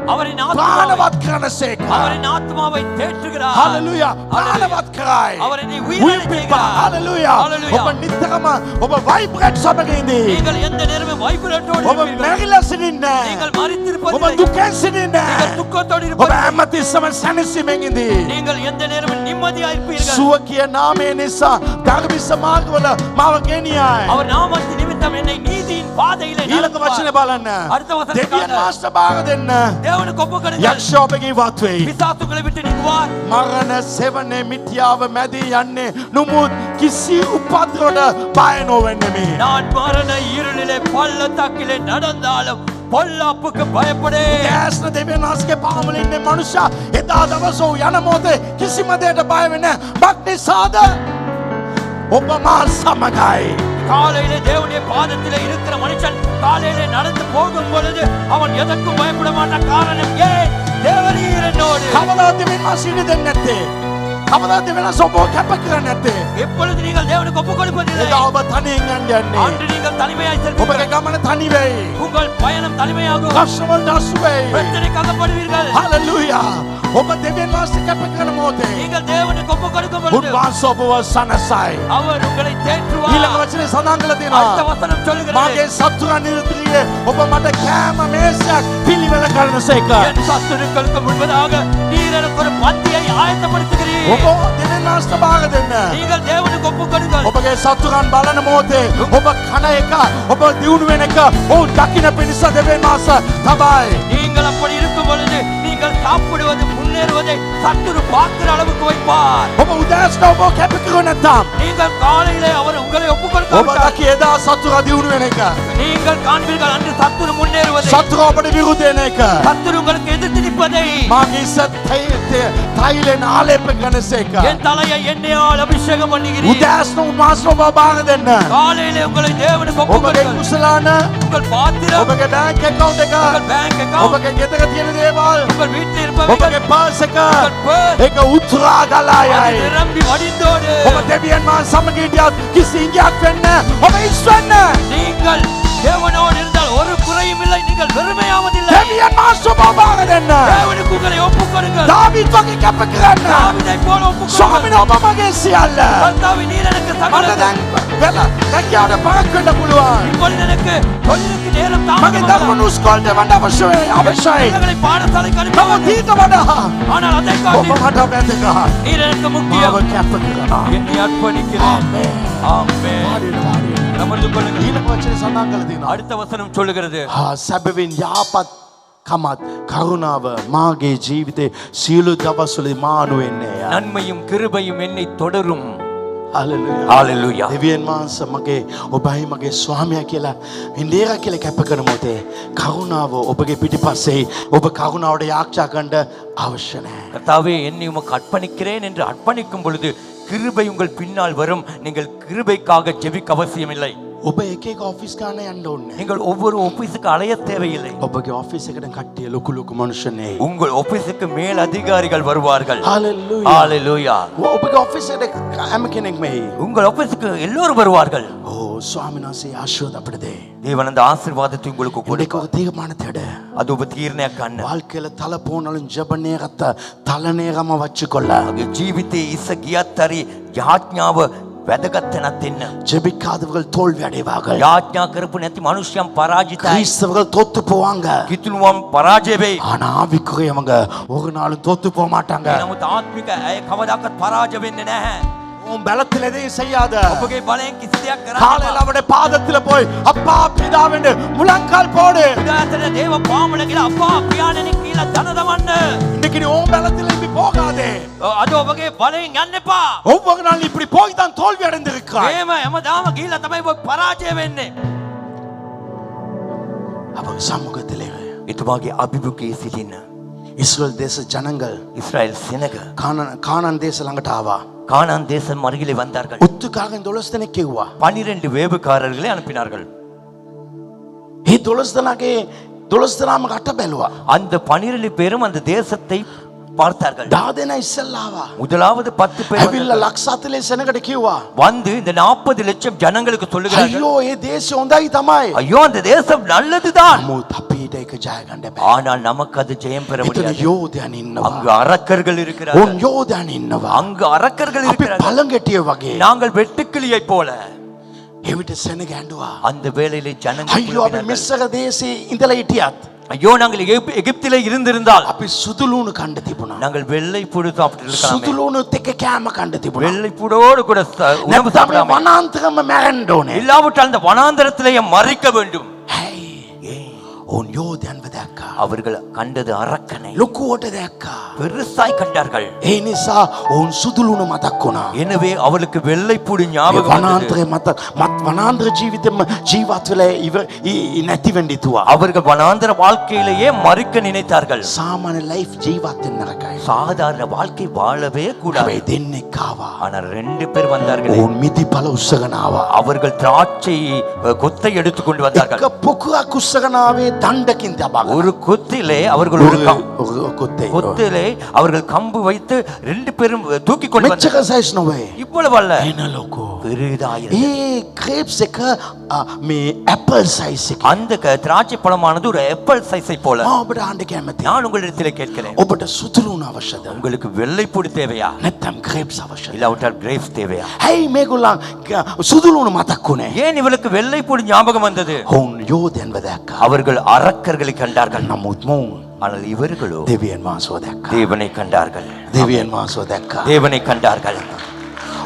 அவரின் ප්‍රාණවත් කරන සේක. அவரின் ஆத்மாவை தேற்றுகிறார். හලලුයා. ප්‍රාණවත් කරයි. அவரை நீ உயிரோடு செய்கிறார். හලලුයා. ඔබ නිතරම ඔබ වයිබ්‍රේට් සමග ඉඳී. நீங்கள் எந்த நேரமும் வைப்ரேட்டோடு ඔබ මැරිලා සිටින්නේ. நீங்கள் மரித்திருப்பதில்லை. ඔබ දුකෙන් සිටින්නේ. நீங்கள் துக்கத்தோடு ඔබ இருப்பதில்லை. හැමතිස්සම සැනසීමෙන් ඉඳී. நீங்கள் எந்த நேரமும் நிம்மதியாக இருப்பீர்கள். සුව කිය නාමය නිසා ධර්මිස මාර්ගවල මාව ගෙනියයි. அவர் நாமத்தின் நிமித்தம் என்னை நீதியின் பாதையிலே ඊළඟ වචනේ நடத்துவார். බලන්න. அடுத்த வசனத்தை දෙවියන් காண்க. මාස්ටර් බාර දෙන්න. தேவனுக்கு ஒப்பு கொடுங்கள். යක්ෂ ඔබගේ වත් වෙයි. பிசாசுகளை விட்டு நீங்குவார். මරණ සෙවනේ මිත්‍යාව මැදී යන්නේ නුමුත් කිසි උපද්‍රවකට බය නොවෙන්නේ. நான் மரண இருளிலே பள்ளத்தாக்கிலே நடந்தாலும் பொல்லாப்புக்கு பயப்படே. ඈස්න දෙවියන් වහන්සේගේ පාමුල ඉන්නේ මනුෂ්‍යයා එදා දවස යන මොහොතේ කිසිම දෙයකට බය වෙන්නේ නැහැ. බක්නිසාද ඔබ මා සමගයි. காலையிலே தேவனுடைய பாதத்திலே இருக்கிற மனுஷன் காலையிலே நடந்து போகும் பொழுது அவன் எதற்கும் பயப்பட மாட்டான். காரணம் ஏன்? தேவரீர் என்னோடு. කවදා දෙවියන් වහන්සේ ඉන්නේ දෙන්නේ නැත්තේ. කවදා දෙවියන් වහන්සේ ඔබ කැප කරන්නේ නැත්තේ. எப்பொழுது நீங்கள் தேவனுக்கு ஒப்பு கொடுப்பதில்லை. එදා ඔබ තනියෙන් යන්න යන්නේ. அன்று நீங்கள் தனிமையாய் ඔබගේ செல்வீர்கள். ගමන තනි වෙයි. உங்கள் பயணம் தனிமையாகும். කෂ්ඨවලට අසු වෙයි. பிரச்சனைக்கு அகப்படுவீர்கள். හලලුයා. ඔබ දෙවියන් වහන්සේ කැප කරන මොහොතේ நீங்கள் தேவனுக்கு ஒப்பு கொடுக்கும் பொழுது උන්වහන්සේ ඔබව සනසයි. அவர் உங்களை தேற்றுவார். ඊළඟ වචනේ සඳහන් කරලා அடுத்த තියෙනවා. வசனம் சொல்லுகிறது, මාගේ සතුරන් ඉදිරියේ ඔබ මට කෑම මේසයක් පිළිවෙල කරනසේක. என் சத்துருக்களுக்கு முன்பதாக நீர் எனக்கு ஒரு பந்தியை ஆயத்தப்படுத்துகிறீர். ඔබ දෙවියන් වහන්සේට බාර දෙන්න. நீங்கள் தேவனுக்கு ஒப்பு கொடுங்கள். ඔබගේ සතුරන් බලන මොහොතේ ඔබ කන එක ඔබ දියුණු වෙන එක ඔවුන් දකින්න පිණිස දෙවියන් වහන්සේ තමයි. நீங்கள் அப்படி இருக்கும் பொழுது நீங்கள் சாப்பிடுவது முன்னேறுவதை சத்துரு பார்க்கிற அளவுக்கு வைப்பார். ඔබ උදෑසන ඔබ කැප කරුවේ නැත්නම් நீங்கள் காலையிலே அவர் உங்களை ஒப்பு ඔබ கொடுக்க දකි එදා සතුරා දියුණු වෙන එක. நீங்கள் காண்பீர்கள் அன்று சத்துரு முன்னேறுவதை, සතුරා ඔබට විරුද්ධ වෙන එක. சத்துரு உங்களுக்கு எதிர்த்து நிற்பதை. මාගේ තෛලෙන් ආලේප කරනසේක. என் தலையை எண்ணெயால் அபிஷேகம் பண்ணுகிறீர். උදෑසන උන්වහන්සේ ඔබ බාර දෙන්න. காலையிலே உங்களை தேவனுக்கு ஒப்பு ඔබගේ கொடுங்கள். කුසලාන உங்கள் பாத்திரம், ඔබගේ බැංක් account එක உங்கள் பேங்க் அக்கவுண்ட், ඔබගේ ගෙදර තියෙන දේවල් உங்கள் வீட்டில் இருப்பவைகள், ඔබගේ පර්ස් එක உங்கள் purse, ඒක උතුරා ගලා அது යයි. நிரம்பி வடிந்தோடு. ඔබ දෙවියන් වහන්සේ සමග හිටියත් කිසි ඉඟියක් වෙන්න ඔබ ඉස් වෙන්න. நீங்கள் தேவனோடு இருந்தால் ஒரு குறையும் இல்லை. நீங்கள் வெறுமையாவதில்லை. දෙවියන් වහන්සේ ඔබ බාර දෙන්න. தேவனுக்கு உங்களை ஒப்பு கொடுங்கள். දාවිත් වගේ කැප කරන්න. தாவீதை போல ஒப்பு கொடுங்கள். ස්වාමීන් ඔබ මගේ සියල්ල. கர்த்தாவே, நீர் எனக்கு මට சகலத்தை. දැන් වෙලා රැකියාවට පරක් වෙන්න පුළුවන්. இப்பொழுது எனக்கு தொழிலுக்கு நேரம் මගේ தாமதமாகலாம். දරුවෝ ස්කෝල්ට යවන්න අවශ්‍යයි. பிள்ளைகளை பாடசாலைக்கு அனுப்ப නමුත් வேண்டும். ඊට වඩා ஆனால் அதை ඔබ காட்டி මට වැදගත්. நீர் எனக்கு මාව முக்கியம். කැප කරනවා. என்னை அர்ப்பணிக்கிறேன். ආමේන්. ஆமென். அமர்ந்து கொள்ளுங்கள். ඊළඟ වචනේ සඳහන් කරලා තියෙනවා. அடுத்த வசனம் சொல்லுகிறது, සැබවින් යහපත් කමත් කරුණාව මාගේ ජීවිතේ සියලු දවස්වල මානු වෙන්නේ. நன்மையும் கிருபையும் என்னை தொடரும். හලෙලුයා. ஹalleluya. දෙවියන් වහන්සේ මගේ ඔබයි මගේ ස්වාමියා කියලා ඉන්දියා කියලා කැප කරන මොතේ කරුණාව ඔබගේ පිටිපස්සේ ඔබ කරුණාවට යාක්ෂා කරන්න අවශ්‍ය නැහැ. கர்த்தாவே, என்னை உமக்கு அர்ப்பணிக்கிறேன் என்று அர்ப்பணிக்கும் பொழுது கிருபை உங்கள் பின்னால் வரும். நீங்கள் கிருபைக்காக ஜெபிக்க அவசியமில்லை. ඔබ එක එක ඔෆිස් ගන්න යන්න ඕනේ. நீங்கள் ஒவ்வொரு ஆபீஸுக்கு அலைய தேவையில்லை. ඔබගේ ඔෆිස් එකට කට්ටිය ලොකු ලොකු මනුෂ්‍යනේ. உங்கள் ஆபீஸுக்கு மேல் அதிகாரிகள் வருவார்கள். හalleluya. ஹalleluya. ඔබගේ ඔෆිස් එකට හැම කෙනෙක් මෙයි. உங்கள் ஆபீஸுக்கு எல்லோரும் வருவார்கள். ඕ ස්වාමීන් වහන්සේ ආශිර්වාද අපිට දෙයි. தேவன் அந்த ஆசீர்வாதத்தை உங்களுக்கு ඉඩක கொடுப்பார். තීරමාන තෙඩ. அது உப தீர்ணයක් ගන්න. வாழ்க்கையில தலை போனாலும் ஜெப நேரத்தை தலை நேரமா வச்சுக்கொள்ள. අගේ ජීවිතයේ ඉස්ස ගියත් හරි යාඥාව වැදගත් තැනක් දෙන්න. ஜெபிக்காதவர்கள் தோல்வி அடைவார்கள். යාඥා කරපු නැති මනුෂ්‍යයන් පරාජිතයි. கிறிஸ்தவர்கள் தோத்து போவாங்க. කිතුණුවම් පරාජය වෙයි. ஆனா ஆவிக்குரியவங்க ஒரு நாளும் தோத்து போக மாட்டாங்க. නමුත් ආත්මික ඇය කවදාකවත් පරාජය වෙන්නේ නැහැ. உன் பலத்தில் எதையும் செய்யாத. ඔබගේ බලයෙන් කිසි දෙයක් කරන්න காலையில அவருடைய பாதத்துல போய் அப்பா பிதாவென்று முழங்கால் போடு. උදාතන දේව පාමුල කියලා අප්පා පියාණෙනි කියලා දන දමන්න. இன்னைக்கு நீ உன் பலத்தில் இப்படி போகாதே. අද ඔබගේ බලයෙන් යන්න එපා. ஒவ்வொரு நாள் இப்படி போய் தான் தோல்வி அடைந்திருக்கிறாய். එහෙම හැමදාම ගිහිල්ලා තමයි ඔබ පරාජය වෙන්නේ. அவர் சமூகத்திலே එතුමාගේ අභිමුඛයේ සිටින இஸ்ரேல் தேச ஜனங்கள் ඉස්රායෙල් සෙනග கானான் தேசம் ළඟට ආවා. கானான் தேசம் அருகிலே வந்தார்கள். උත්තුකාගෙන් 12 දෙනෙක් කිව්වා. 12 வேவுக்காரர்களை அனுப்பினார்கள். ඒ 12 දෙනාගේ 12 දෙනාම කට බැලුවා. அந்த 12 பேரும் அந்த தேசத்தை பார்த்தார்கள். 10 දෙනා ඉස්සෙල්ලා ආවා. முதலாவது 10 பேர் ඇවිල්ලා ලක්ෂ 40 සෙනඟට කිව්වා. வந்து இந்த 40 லட்சம் ஜனங்களுக்கு சொல்லுகிறார்கள், අයියෝ ඒ දේශය හොඳයි තමයි. ஐயோ அந்த தேசம் நல்லதுதான். නමුත් අපිට ඒක ජය ගන්න බෑ. ஆனால் நமக்கு அது ஜெயம் பெற එතන முடியாது. යෝධයන් ඉන්නවා. அங்கு அரக்கர்கள் இருக்கிறார்கள். උන් යෝධයන් ඉන්නවා. அங்கு அரக்கர்கள் අපි இருக்கிறார்கள். පළඟටිය වගේ. நாங்கள் வெட்டுக்கிளியை போல එවිට සෙනග ඇඬුවා. அந்த வேளையிலே ஜனங்கள் අයියෝ අපි புலம்பினார்கள். මිස්ර දේශේ ඉඳලා හිටියත් ஐயோ நாங்கள் எகிப்திலே இருந்திருந்தால் අපි සුදුලුණු කණ්ඩ තිබුණා. நாங்கள் வெள்ளை புடு சாப்பிட்டு இருக்கலாமே. සුදුලුණුත් එක්ක කෑම කණ්ඩ තිබුණා. வெள்ளை புடோடு கூட உணவு නැත්නම් சாப்பிடாமல் වනාන්තරම මැරෙන්න ඕනේ. இல்லாவிட்டால் அந்த வனாந்தரத்திலேயே மறிக்க வேண்டும். ඇයි? උන් යෝධයන්ව දැක්කා. அவர்கள் கண்டது அரக்கனை ලොකුවට දැක්කා. பெருசாய் கண்டார்கள். ඒ නිසා ඔවුන් සුදුලුණු මතක් වුණා. எனவே அவளுக்கு வெள்ளை புடி ඒ ஞாபகம் வந்தது. වනාන්තරේ මත් වනාන්තර ජීවිතෙම ජීවත් වෙලා නැති වෙන්න හිතුවා. அவர்கள் வனாந்தர வாழ்க்கையிலேயே மறிக்க நினைத்தார்கள். සාමාන්‍ය ලයිෆ් ජීවත් වෙන්න නරකයි. சாதாரண வாழ்க்கை வாழவே கூடாது. හැබැයි දෙන්නෙක් ආවා. ஆனால் 2 பேர் வந்தார்கள். ඔවුන් මිදිපල උස්සගෙන ආවා. அவர்கள் திராட்சை கொத்தை எடுத்து கொண்டு வந்தார்கள். එක පොකුවක් උස්සගෙන ආවේ දණ්ඩකින් තබා. ஒரு கொத்திலே அவர்கள் ஒரு කොත්තේ. கொத்திலே அவர்கள் கம்பு வைத்து 2 பேரும் தூக்கி கொண்டு මෙච්චර வந்தார்கள். සයිස් නොවේ. இவ்வளவு அல்ல, එන ලොකෝ. பெரிதாயிருந்தது. ඒ ක්‍රේප්ස් එක මේ ඇපල් සයිස් එක. அந்த திராட்சை பழமானது ஒரு ஆப்பிள் சைஸை போல. මම ඔබට අහන්න කැමතියි. நான் உங்களிடத்தில் கேட்கிறேன், ඔබට සුදුලුණු අවශ්‍යද? உங்களுக்கு வெள்ளை பொடி தேவையா නැත්නම් ක්‍රේප්ස් අවශ්‍යද? இல்லாவிட்டால் கிரேப்ஸ் தேவையா? ඇයි මේගොල්ලන් සුදුලුණු මතක් වුණේ? ஏன் இவளுக்கு வெள்ளை பொடி ஞாபகம் வந்தது? ඔවුන් යෝධයන්ව දැක්කා. அவர்கள் அரக்கர்களை கண்டார்கள். නමුත් මොවුන් ஆனால் இவர்களோ දෙවියන් වහන්සේව දැක්කා. தேவனை கண்டார்கள். දෙවියන් වහන්සේව දැක්කා. தேவனை கண்டார்கள்.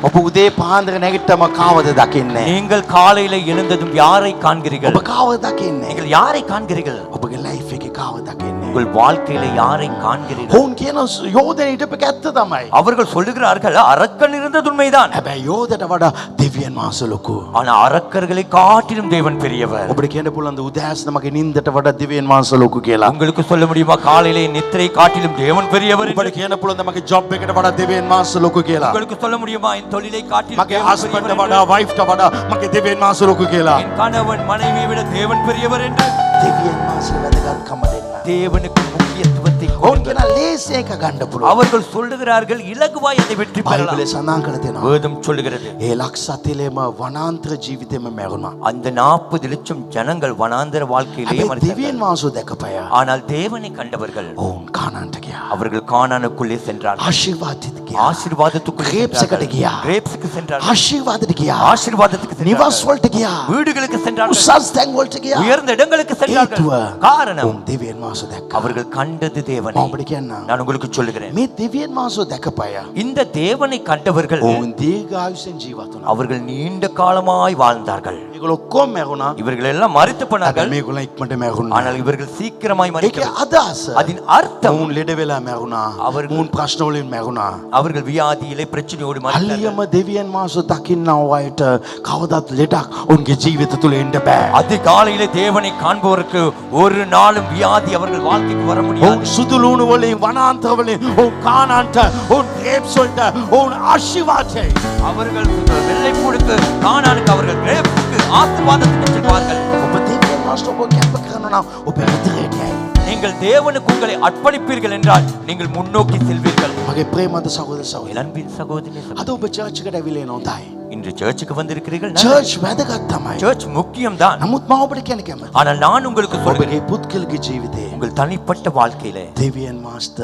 ඔබ උදේ පාන්දර නැගිට්ටම කාවද දකින්නේ? நீங்கள் காலையில எழுந்ததும் யாரை காண்கிறீர்கள்? ඔබ කාවද දකින්නේ? நீங்கள் யாரை காண்கிறீர்கள்? ඔබගේ ලයිෆ් එකේ කාවද දකින්නේ? உங்கள் வாழ்க்கையில யாரை காண்கிறீர்கள்? ඔවුන් කියන යෝධන හිටපු ඇත්ත තමයි. அவர்கள் சொல்லுகிறார்கள் அரக்கன் இருந்தது உண்மைதான், හැබැයි යෝධට වඩා දෙවියන් වහන්සේ ලොකු. ஆனா அரக்கர்களை காட்டிலும் தேவன் பெரியவர். ඔබට කියන්න පුළුවන් උදෑසන මගේ නිින්දට වඩා දෙවියන් වහන්සේ ලොකු කියලා. உங்களுக்கு சொல்ல முடியுமா காலையிலே நித்திரை காட்டிலும் தேவன் பெரியவர் என்று? ඔබට කියන්න පුළුවන් මගේ ජොබ් එකට වඩා දෙවියන් වහන්සේ ලොකු කියලා. உங்களுக்கு சொல்ல முடியுமா என் தொழிலை காட்டிலும் මගේ தேவன் හස්බන්ඩ් பெரியவர் වඩා என்று? වයිෆ්ට වඩා මගේ දෙවියන් වහන්සේ ලොකු කියලා. என் கணவன் மனைவியை விட தேவன் பெரியவர் என்று දෙවියන් වහන්සේ වැදගත්කම දෙන්න. தேவனுக்கு முக்கியத்துவத்தை ඔවුන් கொடுங்கள். කියන ලේසි එක ගන්න පුළුවන්. அவர்கள் சொல்லுகிறார்கள் இலகுவாய் அதை வெற்றி பெறலாம். බයිබලේ සඳහන් කරලා තියෙනවා. வேதம் சொல்லுகிறது ඒ ලක්ෂ 70ම වනාන්තර ජීවිතෙම මැරුණා. அந்த 40 லட்சம் ஜனங்கள் வனாந்தர வாழ்க்கையிலேயே හැබැයි மரித்தார்கள். දෙවියන් වහන්සේ දැකපය. ஆனால் தேவனை கண்டவர்கள் ඔවුන් කානාන්ට ගියා. அவர்கள் கானானுக்குள்ளே சென்றார்கள். ආශිර්වාදිත ගියා. ஆசீர்வாதத்துக்குள்ளே கிரேப்ஸுக்கு சென்றார்கள். கியா. கிரேப்ஸுக்கு சென்றார்கள். ආශිර්වාදයට ගියා. ஆசீர்வாதத்துக்கு නිවස් சென்றார்கள். වලට ගියා. வீடுகளுக்கு சென்றார்கள். උසස් තැන් වලට ගියා. உயர்ந்த இடங்களுக்கு சென்றார்கள். හේතුව காரணம் ඔවුන් දෙවියන් වහන්සේ දැක්කා. அவர்கள் கண்டது தேவனை. මම ඔබට කියන්නම්. நான் உங்களுக்கு சொல்லுகிறேன், මේ දෙවියන් වහන්සේ දැකපය. இந்த தேவனை கண்டவர்கள் ඔවුන් දීර්ඝායුෂෙන් ජීවත් වුණා. அவர்கள் நீண்ட காலமாய் வாழ்ந்தார்கள். මේගොල්ලෝ ඔක්කොම මැරුණා. இவர்கள் எல்லாம் மரித்து හැබැයි போனார்கள். මේගොල්ලෝ ඉක්මනට මැරුණා. ஆனால் இவர்கள் சீக்கிரமாய் ඒකේ மரித்தார்கள். අදහස அதன் அர்த்தம் ඔවුන් ලෙඩ වෙලා මැරුණා. அவர்கள் ඔවුන් ප්‍රශ්න වලින් මැරුණා. அவர்கள் வியாதியிலே பிரச்சனையோடு மரித்தார்கள். අල්ලියම දෙවියන් වහන්සේ දකින්නව අයට කවදාත් ලෙඩක් ඔවුන්ගේ ජීවිත තුල එන්න බෑ. அதிகாலையிலே தேவனை காண்பவருக்கு ஒரு நாளும் வியாதி அவர்கள் வாழ்க்கைக்கு வர முடியாது. ඔවුන් සුදුලුණු වලින් වනාන්තර වලින් ඔවුන් කානාන්ට ඔවුන් ග්‍රේප්ස් වලට ඔවුන් ආශිර්වාදයි. அவர்கள் வெள்ளைப்பூடுக்கு கானானுக்கு அவர்கள் கிரேப்ஸுக்கு ஆசீர்வாதத்துக்கு செல்வார்கள். ඔබ දෙවියන් වහන්සේ ඔබ කැප කරනවා නම් ඔබ ඉදිරියට යයි. நீங்கள் தேவனுக்கு உங்களை அர்ப்பணிப்பீர்கள் என்றால் நீங்கள் முன்னோக்கி செல்வீர்கள். මගේ ප්‍රේමන්ත සහෝදර සහෝදරියනි. என் அன்பின் சகோதரி අද ඔබ චර්ච් එකට ඇවිල්ලා එන හොඳයි. இன்று சர்ச்சுக்கு வந்திருக்கிறீர்கள். චර්ච් වැදගත් තමයි. சர்ச் முக்கியம்தான். නමුත් මම ඔබට කියන්න කැමතියි. ஆனால் நான் உங்களுக்கு சொல்கிறேன், ඔබගේ පුද්ගලික ජීවිතේ உங்கள் தனிப்பட்ட வாழ்க்கையிலே දෙවියන් වහන්සේට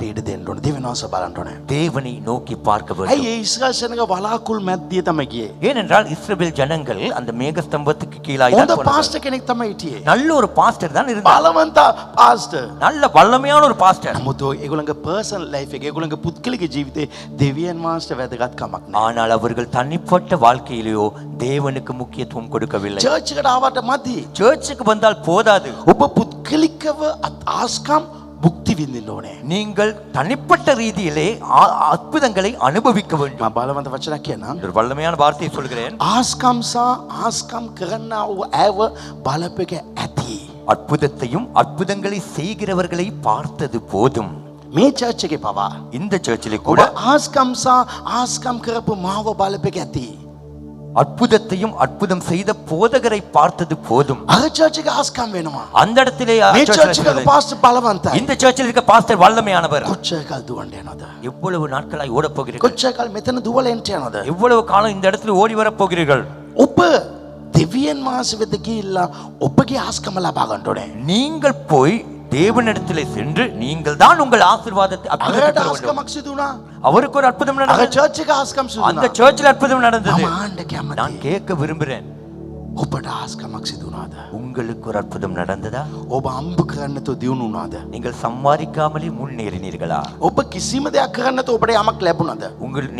ඉඩ දෙන්න ඕනේ. දෙවියන් වහන්සේ බලන්න ඕනේ. தேவனை நோக்கி பார்க்க வேண்டும். ඇයි ඒ ඉස්රායල් සෙනඟ වලාකුළු මැද්දේ තමයි ගියේ. ஏனென்றால் இஸ்ரவேல் ஜனங்கள் அந்த மேகஸ்தம்பத்துக்கு கீழாய் හොඳ தான் போனார்கள். පාස්ටර් කෙනෙක් තමයි හිටියේ. நல்ல ஒரு பாஸ்டர் தான் இருந்தார். බලවන්ත පාස්ටර්. நல்ல வல்லமையான ஒரு பாஸ்டர். නමුත් ඒගොල්ලන්ගේ පර්සනල් ලයිෆ් එක ඒගොල්ලන්ගේ පුද්ගලික ජීවිතේ දෙවියන් වහන්සේට වැදගත් කමක් නැහැ. ஆனால் அவர்கள் தனிப்பட்ட வாழ்க்கையிலேயோ தேவனுக்கு முக்கியத்துவம் கொடுக்கவில்லை. චර්ච් එකට ආවට මදි. சர்ச்சுக்கு வந்தால் போதாது. ඔබ පුද්ගලිකව ආස්කම් භුක්ති විඳින්න ඕනේ. நீங்கள் தனிப்பட்ட ரீதியிலே அற்புதங்களை அனுபவிக்க வேண்டும். මම බලවන්ත වචනක් කියනවා. ஒரு வல்லமையான வார்த்தையை சொல்கிறேன். ආස්කම් සහ ආස්කම් කරන්නා වූ ඇව බලපෙක ඇති. அற்புதத்தையும் அற்புதங்களை செய்கிறவர்களை பார்த்தது போதும். මේ චර්ච් එකේ පවා இந்த சர்ச்சிலே ඔබ கூட ආස්කම් සහ ආස්කම් කරපු මාව බලපෙක ඇති. அற்புதத்தையும் அற்புதம் செய்த போதகரை பார்த்தது போதும். අර චර්ච් එක ආස්කම් වෙනවා. அந்த இடத்திலே මේ චර්ච් එකක පාස්ටර් බලවන්තයි. இந்த சர்ச்சில் இருக்க பாஸ்டர் வல்லமையானவர். කොච්චර කල් දුවන්න යනවද? எவ்வளவு நாட்களாய் ஓட போகிறீர்கள்? කොච්චර කල් මෙතන දුවල එන්න යනවද? எவ்வளவு காலம் இந்த இடத்துல ஓடி வர போகிறீர்கள்? ඔබ දෙවියන් වහන්සේ වෙත ගිහිල්ලා ඔබගේ ආස්කම ලබා ගන්න ඕනේ. நீங்கள் போய் தேவனிடத்திலே சென்று நீங்கள் தான் உங்கள் ஆசீர்வாதத்தை அற்புதத்தை අරට பெற வேண்டும். ආස්කමක් සිදු වුණා. அவருக்கு ஒரு அற்புதம் අර நடந்தது. චර්ච් එක ආස්කම් සිදු அந்த වුණා. சர்ச்சில் அற்புதம் நடந்தது. මම ආන්න කැමතියි. நான் கேட்க விரும்புகிறேன், ඔබට ආස්කමක් සිදු වුණාද? உங்களுக்கு ஒரு அற்புதம் நடந்ததா? ඔබ අම්බ කරන්න නැතුව දියුණු වුණාද? நீங்கள் சம்பாதிக்காமலே முன்னேறினீர்களா? ඔබ කිසිම දෙයක් කරන්න නැතුව ඔබට යමක් ලැබුණාද?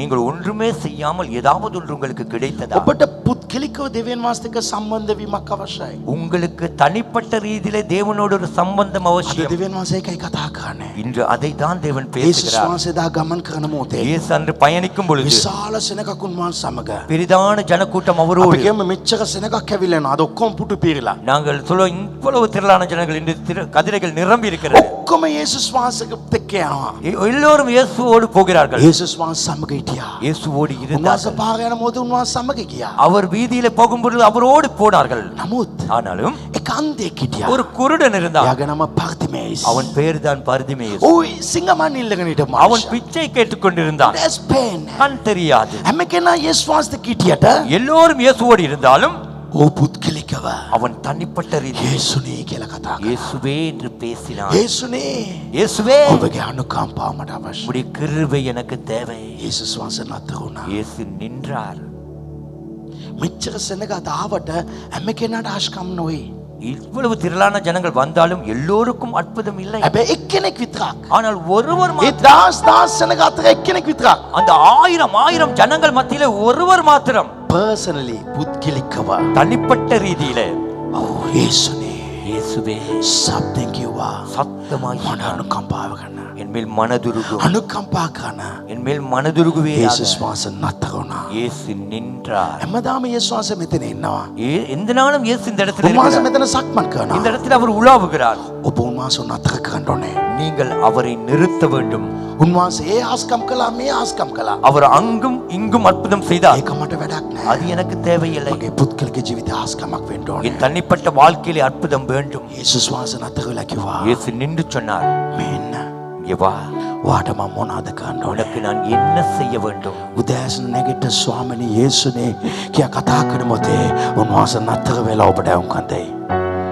நீங்கள் ஒன்றுமே செய்யாமல் ஏதாவது ஒன்று உங்களுக்கு கிடைத்ததா? ඔබට පුද්ගලිකව දෙවියන් වහන්සේට එක්ක සම්බන්ධ වීමක් අවශ්‍යයි. உங்களுக்கு தனிப்பட்ட ரீதியிலே தேவனோடு ஒரு சம்பந்தம் අද அவசியம். දෙවියන් වහන්සේ ඒකයි කතා කරන්නේ. இன்று அதை தான் தேவன் යේසුස් பேசுகிறார். වහන්සේ දා ගමන් කරන මොහොතේ இயேசு அன்று பயணிக்கும் பொழுது විශාල සෙනගක් උන්වහන්සේ සමග பெரிதான ஜனக்கூட்டம் අපි அவரோடு. කියමු මෙච්චර සෙනගක් ඇවිල්ලා යනවා. අද ඔක්කොම පුටු පිරিলা. நாங்கள் சொல்லுவோம், இவ்வளவு திரளான ஜனங்கள் இன்று கதிரைகள் நிரம்பி இருக்கிறது. ඔක්කොම යේසුස් වහන්සේගෙත් එක්ක යනවා. எல்லோரும் இயேசுவோடு போகிறார்கள். යේසුස් වහන්සේ සමග හිටියා. இயேசுவோடு උන්වහන්සේ இருந்தார்கள். පාර යන මොහොතේ උන්වහන්සේ සමග ගියා. அவர் வீதியில போகும்பொழுது அவரோடு போனார்கள். නමුත් ஆனாலும் එක අන්ධයෙක් හිටියා. ஒரு குருடன் இருந்தான். එයාගේ නම පර්තිමේයස්. அவன் பேர் தான் பர்திமேயுஸ். ওই සිංගමන් ඉල්ලගෙන හිටපු அவன் මනුෂ්‍ය. பிச்சை கேட்டுக் கொண்டிருந்தான். That's pain. கண் தெரியாது. හැම කෙනා යේසුස් වහන්සේට කිටියට எல்லோரும் இயேசுவோடு இருந்தாலும் ඕ පුද්ගලිකව அவன் தனிப்பட்ட ரீதியில் යේසුනේ කියලා කතා කරා. இயேசுவே என்று பேசினான். යේසුනේ இயேசுவே, ඔබගේ අනුකම්පාව මට අවශ්‍යයි. உம்முடைய கிருபை எனக்கு தேவை. යේසුස් වහන්සේ නතර වුණා. இயேசு நின்றார். මෙච්චර සෙනග ආවට හැම කෙනාට ආශකම් නොවේ. இவ்வளவு திரளான ஜனங்கள் வந்தாலும் எல்லோருக்கும் அற்புதம் இல்லை. හැබැයි එක්කෙනෙක් විතරක්. ஆனால் ஒருவர் ඒ දහස් සෙනග අතර එක්කෙනෙක් විතරක්. அந்த ஆயிரம் ஜனங்கள் மத்தியிலே ஒருவர் மாத்திரம் පර්සනලි පුද්ගලිකව தனிப்பட்ட ரீதியிலே, ඕ යේසුනේ இயேசுவே සබ්දෙන් කිව්වා சத்தமாய் මට අනුකම්පාව කරන්න. என் மேல் மனதுருகும், අනුකම්පා කරන என் மேல் மனதுருகுவே. යේසුස් වහන්සේ නතර වුණා. இயேசு நின்றார். හැමදාම යේසුස් වහන්සේ මෙතන ඉන්නවා. எந்த நாளும் இயேசு இந்த இடத்துல උන්වහන්සේ இருக்கிறார். මෙතන සක්මන් இந்த කරනවා. இடத்துல அவர் உலாவுகிறார். ඔබ උන්වහන්සේ නතර කරන්න ඕනේ. நீங்கள் அவரை நிறுத்த வேண்டும். උන්වහන්සේ ඒ ආස්කම් කළා මේ ආස්කම් කළා. அவர் அங்கும் இங்கும் அற்புதம் செய்தார். ඒක මට වැඩක් නෑ. அது எனக்கு தேவையில்லை. මගේ පුද්ගලික ජීවිත ආස්කමක් වෙන්න ඕනේ. என் தனிப்பட்ட வாழ்க்கையிலே அற்புதம் வேண்டும். යේසුස් වහන්සේ නතර වෙලා කිව්වා இயேசு நின்று சொன்னார், මෙන්න இங்கே வா, වාට මම මොනවද කරන්න ඕනේ? உனக்கு நான் என்ன செய்ய வேண்டும்? උදෑසන නැගිට ස්වාමිනේ යේසුනේ කියා කතා කරන මොතේ උන්වහන්සේ නතර වෙලා ඔබට වුන්කන් දෙයි.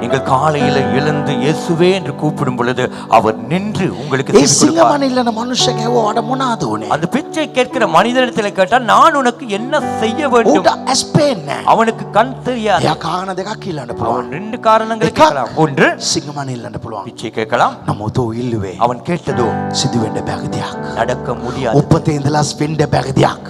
நீங்கள் காலையில எழுந்து இயேசுவே என்று கூப்பிடும் பொழுது அவர் நின்று உங்களுக்கு ඒ செவி கொடுப்பார். සිංගමන් ඉල්ලන මනුෂ්‍යගේ වාට මොනවද උනේ? அந்த பிச்சை கேட்கிற மனிதனிடத்தில் கேட்டால் நான் உனக்கு என்ன செய்ய வேண்டும்? ඌට ඇස් පේන්නේ නෑ. அவனுக்கு கண் தெரியாது. එයා කාරණා දෙකක් ඉල්ලන්න පුළුවන්. அவன் ரெண்டு காரணங்களை එකක් கேட்கலாம். ஒன்று, සිංගමන් ඉල්ලන්න පුළුවන්. பிச்சை கேட்கலாம். නමුත් ඌ ඉල්ලුවේ அவன் கேட்டதோ සිදු වෙන්න බැරි දෙයක්. நடக்க முடியாது. උපතේ ඉඳලා වෙන්න බැරි දෙයක්.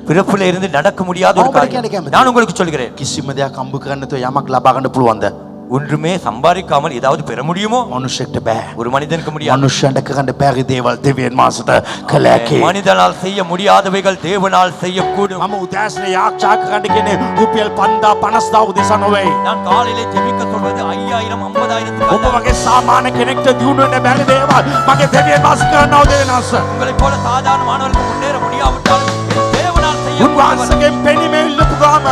பிறப்புல இருந்து நடக்க முடியாத ஒரு அவன் காரியம். படிக்க நான் உங்களுக்கு சொல்கிறேன், කිසිම දෙයක් අම්බ කරන්න නැතුව යමක් ලබා ගන්න පුළුවන්ද? ஒன்றுமே சம்பாதிக்காமல் ஏதாவது பெற முடியுமோ? මනුෂ්‍යෙක්ට බෑ. ஒரு மனிதனுக்கு முடியாது. මනුෂ්‍යයන්ට කරන්න බැරි දේවල් දෙවියන් වහන්සේට කළ හැකි. மனிதனால் செய்ய முடியாதவைகள் தேவனால் செய்யக்கூடும். මම උදෑසන යාච්ඡා කරන්න කියන්නේ රුපියල් 5000 උදෙසා නොවේ. நான் காலையிலே ஜெபிக்க சொல்வது 5000 50000 ඔබ වගේ සාමාන්‍ය කෙනෙක්ට දියුණු වෙන්න බැරි දේවල් මගේ දෙවියන් වහන්සේ කරනවා දෙවියන්ස. உங்களை போல சாதாரண மாணவர்களுக்கு முன்னேற முடியாவிட்டாலும் என் தேவனால் செய்ய උන්වහන්සේගේ පෙනීමේ ඉල්ලපු ගාම